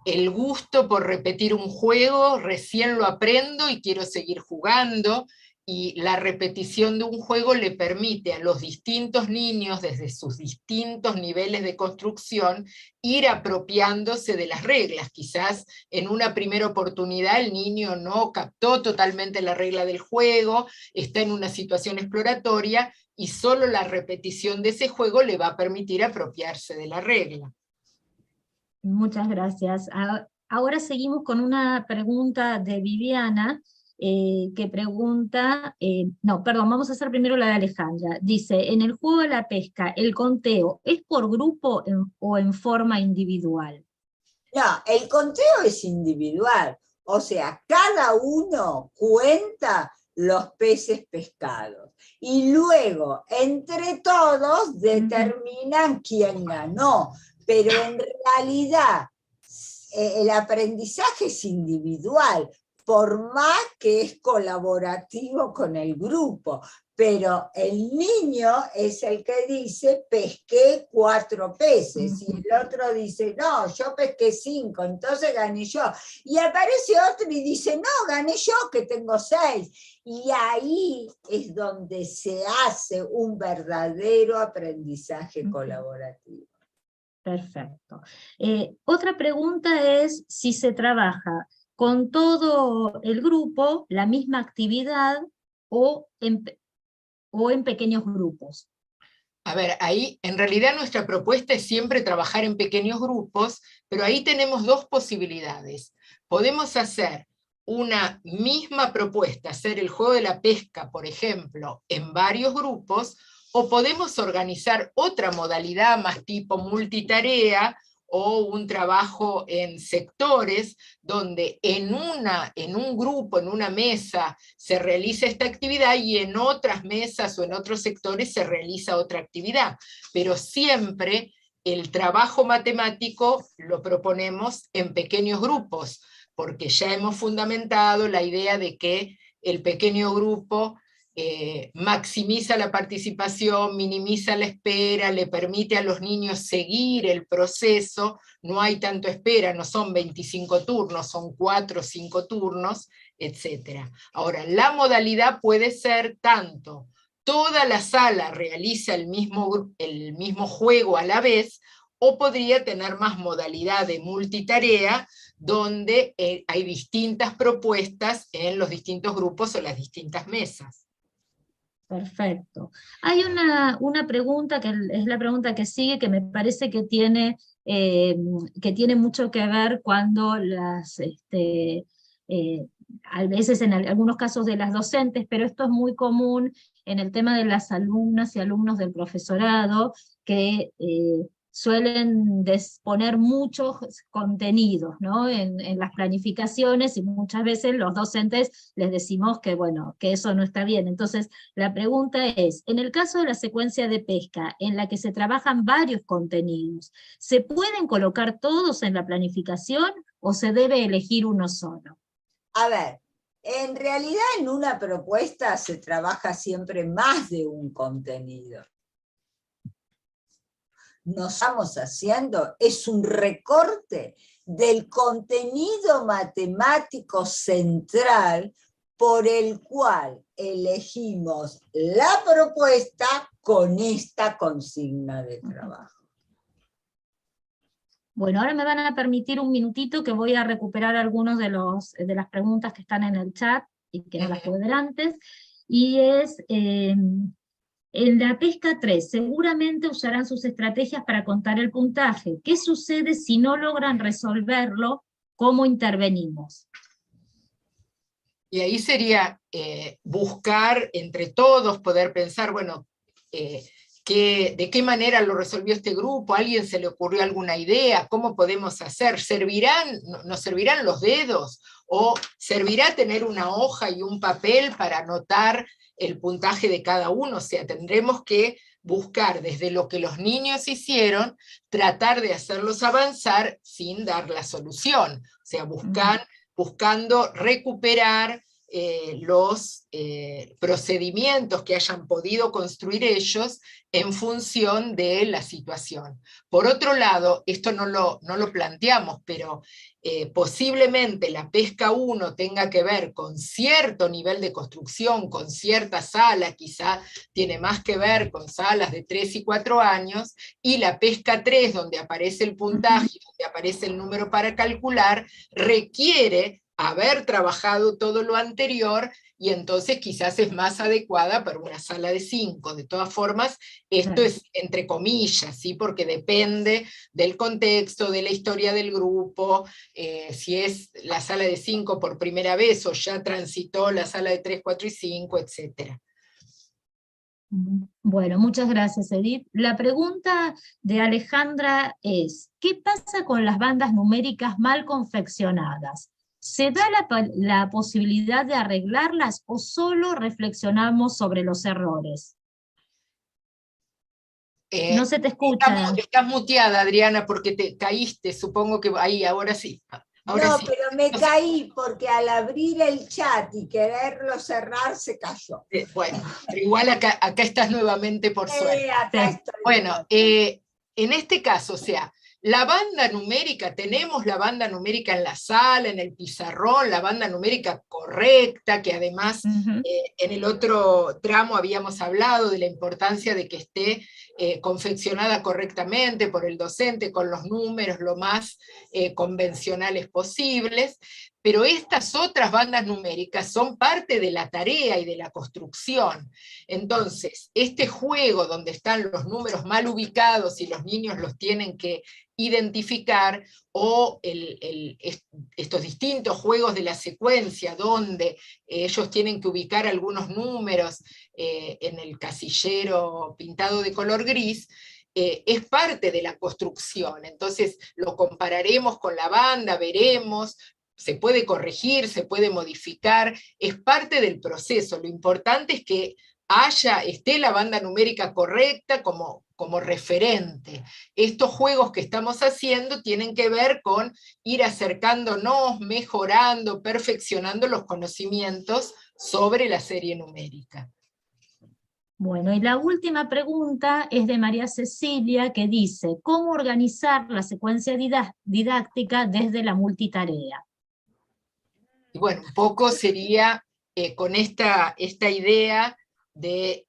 el gusto por repetir un juego recién lo aprendo y quiero seguir jugando, y la repetición de un juego le permite a los distintos niños, desde sus distintos niveles de construcción, ir apropiándose de las reglas. Quizás en una primera oportunidad el niño no captó totalmente la regla del juego, está en una situación exploratoria, y solo la repetición de ese juego le va a permitir apropiarse de la regla. Muchas gracias. Ahora seguimos con una pregunta de Viviana, que pregunta, no, perdón, vamos a hacer primero la de Alejandra. Dice, en el juego de la pesca, ¿el conteo es por grupo o en forma individual? No, el conteo es individual, o sea, cada uno cuenta los peces pescados, y luego, entre todos, determinan quién ganó, pero en realidad el aprendizaje es individual, por más que es colaborativo con el grupo, pero el niño es el que dice, pesqué 4 peces, y el otro dice, no, yo pesqué 5, entonces gané yo. Y aparece otro y dice, no, gané yo, que tengo 6. Y ahí es donde se hace un verdadero aprendizaje colaborativo. Perfecto. Otra pregunta es si se trabaja con todo el grupo la misma actividad o en pequeños grupos. A ver, ahí en realidad nuestra propuesta es siempre trabajar en pequeños grupos, pero ahí tenemos dos posibilidades. Podemos hacer una misma propuesta, hacer el juego de la pesca, por ejemplo, en varios grupos, o podemos organizar otra modalidad más tipo multitarea, o un trabajo en sectores, donde en un grupo, en una mesa, se realiza esta actividad, y en otras mesas o en otros sectores se realiza otra actividad. Pero siempre el trabajo matemático lo proponemos en pequeños grupos, porque ya hemos fundamentado la idea de que el pequeño grupo maximiza la participación, minimiza la espera, le permite a los niños seguir el proceso, no hay tanto espera, no son 25 turnos, son 4 o 5 turnos, etc. Ahora, la modalidad puede ser tanto toda la sala realiza el mismo juego a la vez, o podría tener más modalidad de multitarea, donde hay distintas propuestas en los distintos grupos o las distintas mesas. Perfecto. Hay una pregunta, que es la pregunta que sigue, que me parece que tiene mucho que ver cuando a veces en algunos casos de las docentes, pero esto es muy común en el tema de las alumnas y alumnos del profesorado, que suelen poner muchos contenidos, ¿no? en las planificaciones, y muchas veces los docentes les decimos que, bueno, que eso no está bien. Entonces, la pregunta es, en el caso de la secuencia de pesca, en la que se trabajan varios contenidos, ¿se pueden colocar todos en la planificación o se debe elegir uno solo? A ver, en realidad en una propuesta se trabaja siempre más de un contenido. Nos estamos haciendo es un recorte del contenido matemático central por el cual elegimos la propuesta con esta consigna de trabajo. Bueno, ahora me van a permitir un minutito que voy a recuperar algunos de las preguntas que están en el chat y que no las tuve delante, y es... En la pesca 3, seguramente usarán sus estrategias para contar el puntaje. ¿Qué sucede si no logran resolverlo? ¿Cómo intervenimos? Y ahí sería buscar entre todos, poder pensar, bueno, de qué manera lo resolvió este grupo, ¿a alguien se le ocurrió alguna idea? ¿Cómo podemos hacer? ¿Nos servirán los dedos? ¿O servirá tener una hoja y un papel para anotar el puntaje de cada uno? O sea, tendremos que buscar desde lo que los niños hicieron, tratar de hacerlos avanzar sin dar la solución. O sea, buscando recuperar los procedimientos que hayan podido construir ellos en función de la situación. Por otro lado, esto no lo planteamos, pero posiblemente la pesca 1 tenga que ver con cierto nivel de construcción, con cierta sala, quizá tiene más que ver con salas de 3 y 4 años, y la pesca 3, donde aparece el puntaje, donde aparece el número para calcular, requiere haber trabajado todo lo anterior, y entonces quizás es más adecuada para una sala de 5. De todas formas, esto es entre comillas, ¿sí? Porque depende del contexto, de la historia del grupo, si es la sala de 5 por primera vez, o ya transitó la sala de 3, 4 y 5, etc. Bueno, muchas gracias, Edith. La pregunta de Alejandra es, ¿qué pasa con las bandas numéricas mal confeccionadas? ¿Se da la posibilidad de arreglarlas o solo reflexionamos sobre los errores? No se te escucha. Estás muteada, Adriana, porque te caíste, supongo que ahí, ahora sí. Ahora no, sí. pero me caí porque al abrir el chat y quererlo cerrar se cayó. Bueno, pero igual acá estás nuevamente por suerte. Acá estoy. Bueno, en este caso, o sea, la banda numérica, tenemos la banda numérica en la sala, en el pizarrón, la banda numérica correcta, que además en el otro tramo habíamos hablado de la importancia de que esté confeccionada correctamente por el docente, con los números lo más convencionales posibles, pero estas otras bandas numéricas son parte de la tarea y de la construcción. Entonces, este juego donde están los números mal ubicados y los niños los tienen que identificar, o estos distintos juegos de la secuencia donde ellos tienen que ubicar algunos números en el casillero pintado de color gris, es parte de la construcción. Entonces lo compararemos con la banda, veremos, se puede corregir, se puede modificar, es parte del proceso. Lo importante es que esté la banda numérica correcta como referente. Estos juegos que estamos haciendo tienen que ver con ir acercándonos, mejorando, perfeccionando los conocimientos sobre la serie numérica. Bueno, y la última pregunta es de María Cecilia, que dice, ¿cómo organizar la secuencia didáctica desde la multitarea? Y bueno, un poco sería con esta idea de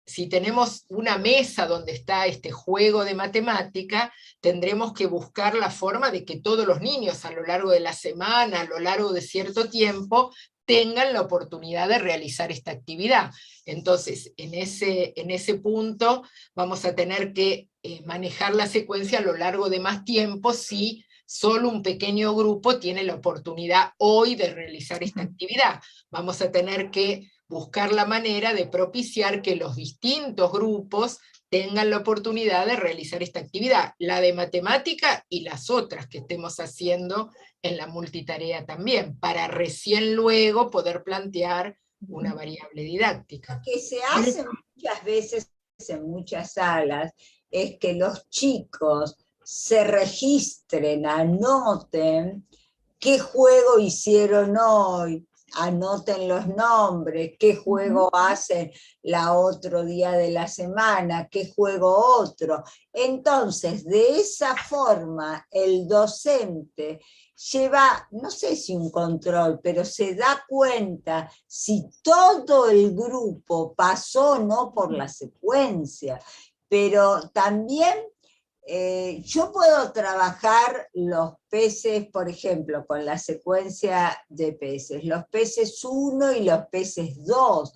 si tenemos una mesa donde está este juego de matemática, tendremos que buscar la forma de que todos los niños a lo largo de la semana, a lo largo de cierto tiempo, tengan la oportunidad de realizar esta actividad. Entonces, en ese punto vamos a tener que manejar la secuencia a lo largo de más tiempo si solo un pequeño grupo tiene la oportunidad hoy de realizar esta actividad. Vamos a tener que buscar la manera de propiciar que los distintos grupos tengan la oportunidad de realizar esta actividad, la de matemática y las otras que estemos haciendo en la multitarea también, para recién luego poder plantear una variable didáctica. Lo que se hace muchas veces en muchas salas es que los chicos se registren, anoten qué juego hicieron hoy, anoten los nombres, qué juego hacen la otro día de la semana, qué juego otro. Entonces, de esa forma, el docente lleva, no sé si un control, pero se da cuenta si todo el grupo pasó o no por la secuencia. Pero también yo puedo trabajar los peces, por ejemplo, con la secuencia de peces, los peces 1 y los peces 2,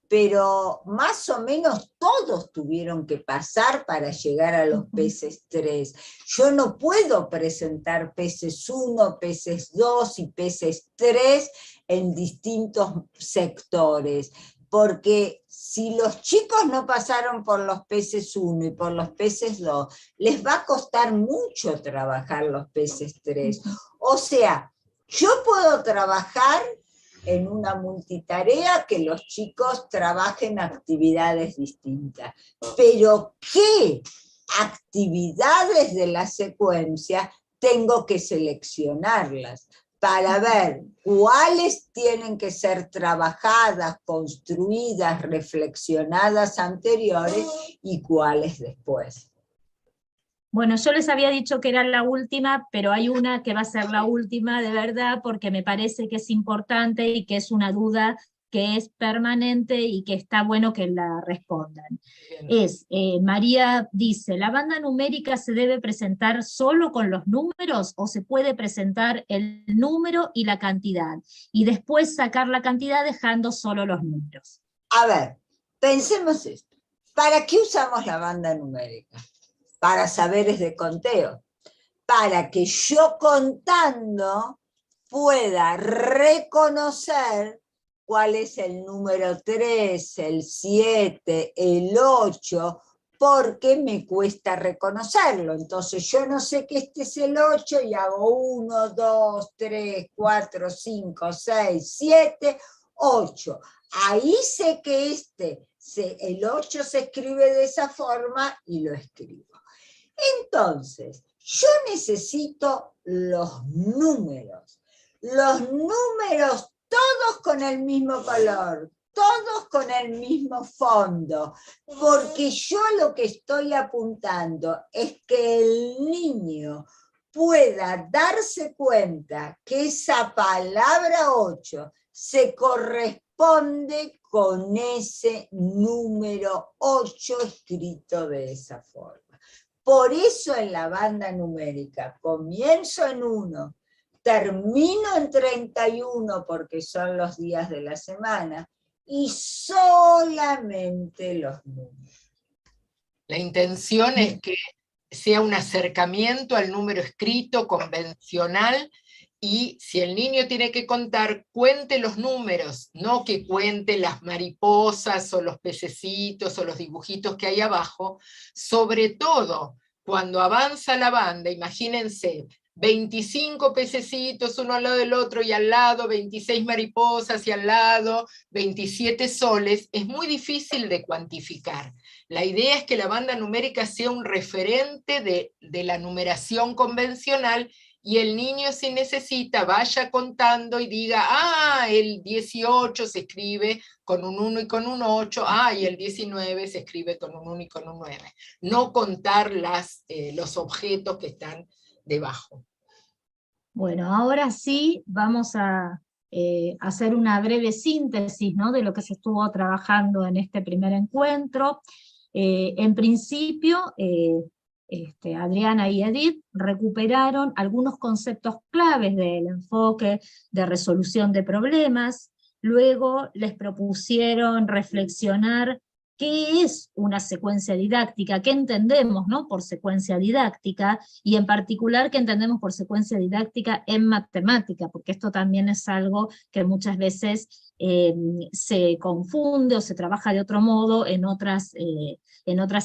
pero más o menos todos tuvieron que pasar para llegar a los peces 3. Yo no puedo presentar peces 1, peces 2 y peces 3 en distintos sectores, porque si los chicos no pasaron por los peces 1 y por los peces 2, les va a costar mucho trabajar los peces 3. O sea, yo puedo trabajar en una multitarea que los chicos trabajen actividades distintas, pero ¿qué actividades de la secuencia tengo que seleccionarlas? para ver cuáles tienen que ser trabajadas, construidas, reflexionadas anteriores y cuáles después. Bueno, yo les había dicho que era la última, pero hay una que va a ser la última de verdad, porque me parece que es importante y que es una duda que es permanente y que está bueno que la respondan. María dice, ¿la banda numérica se debe presentar solo con los números o se puede presentar el número y la cantidad? Y después sacar la cantidad dejando solo los números. A ver, pensemos esto. ¿Para qué usamos la banda numérica? Para saberes de conteo. Para que yo contando pueda reconocer cuál es el número 3, el 7, el 8, porque me cuesta reconocerlo. Entonces yo no sé que este es el 8 y hago 1, 2, 3, 4, 5, 6, 7, 8. Ahí sé que el 8 se escribe de esa forma y lo escribo. Entonces, yo necesito los números todos con el mismo color, todos con el mismo fondo, porque yo lo que estoy apuntando es que el niño pueda darse cuenta que esa palabra 8 se corresponde con ese número 8 escrito de esa forma. Por eso en la banda numérica comienzo en 1, termino en 31 porque son los días de la semana y solamente los números. La intención es que sea un acercamiento al número escrito convencional y si el niño tiene que contar, cuente los números, no que cuente las mariposas o los pececitos o los dibujitos que hay abajo, sobre todo cuando avanza la banda, imagínense, 25 pececitos uno al lado del otro y al lado 26 mariposas y al lado 27 soles, es muy difícil de cuantificar. La idea es que la banda numérica sea un referente de la numeración convencional y el niño, si necesita, vaya contando y diga, el 18 se escribe con un 1 y con un 8, y el 19 se escribe con un 1 y con un 9. No contar los objetos que están debajo. Bueno, ahora sí vamos a hacer una breve síntesis, ¿no?, de lo que se estuvo trabajando en este primer encuentro. En principio, Adriana y Edith recuperaron algunos conceptos claves del enfoque de resolución de problemas, luego les propusieron reflexionar qué es una secuencia didáctica, qué entendemos, ¿no?, por secuencia didáctica, y en particular qué entendemos por secuencia didáctica en matemática, porque esto también es algo que muchas veces se confunde o se trabaja de otro modo en otras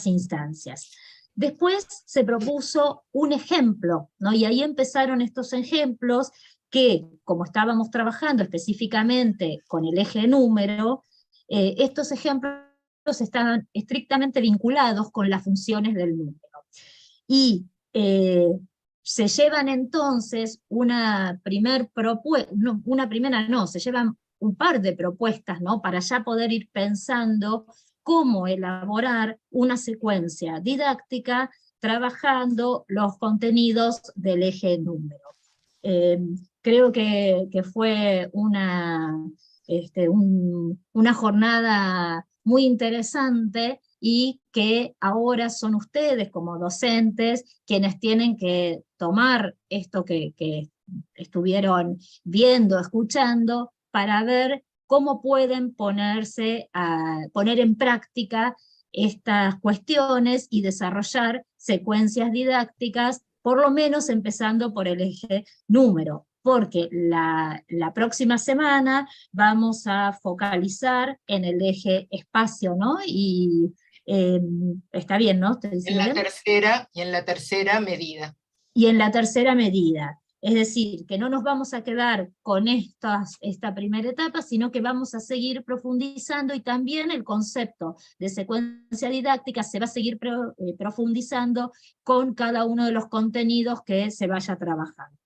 instancias. Después se propuso un ejemplo, ¿no? Y ahí empezaron estos ejemplos que, como estábamos trabajando específicamente con el eje número, estos ejemplos estaban estrictamente vinculados con las funciones del número. Y se llevan entonces se llevan un par de propuestas, ¿no?, para ya poder ir pensando cómo elaborar una secuencia didáctica trabajando los contenidos del eje número. Creo que fue una jornada muy interesante y que ahora son ustedes como docentes quienes tienen que tomar esto que estuvieron viendo, escuchando, para ver cómo pueden poner en práctica estas cuestiones y desarrollar secuencias didácticas, por lo menos empezando por el eje número, porque la próxima semana vamos a focalizar en el eje espacio, ¿no? Y está bien, ¿no? En la tercera medida. Y en la tercera medida. Es decir, que no nos vamos a quedar con esta primera etapa, sino que vamos a seguir profundizando, y también el concepto de secuencia didáctica se va a seguir profundizando con cada uno de los contenidos que se vaya trabajando.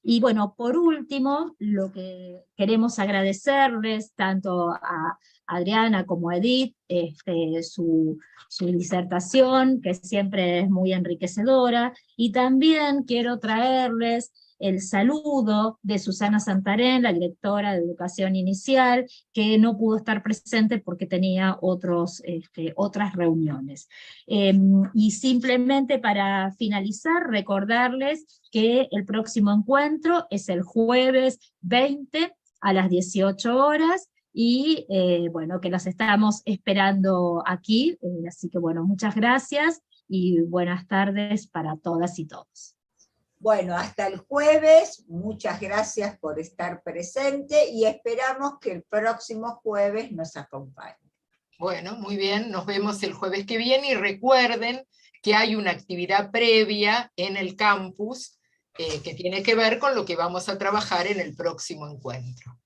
Y bueno, por último, lo que queremos agradecerles tanto a Adriana como a Edith, su disertación, que siempre es muy enriquecedora, y también quiero traerles el saludo de Susana Santarén, la directora de Educación Inicial, que no pudo estar presente porque tenía otras reuniones. Y simplemente para finalizar, recordarles que el próximo encuentro es el jueves 20 a las 18 horas, y bueno, que los estamos esperando aquí, así que bueno, muchas gracias y buenas tardes para todas y todos. Bueno, hasta el jueves, muchas gracias por estar presente y esperamos que el próximo jueves nos acompañe. Bueno, muy bien, nos vemos el jueves que viene y recuerden que hay una actividad previa en el campus que tiene que ver con lo que vamos a trabajar en el próximo encuentro.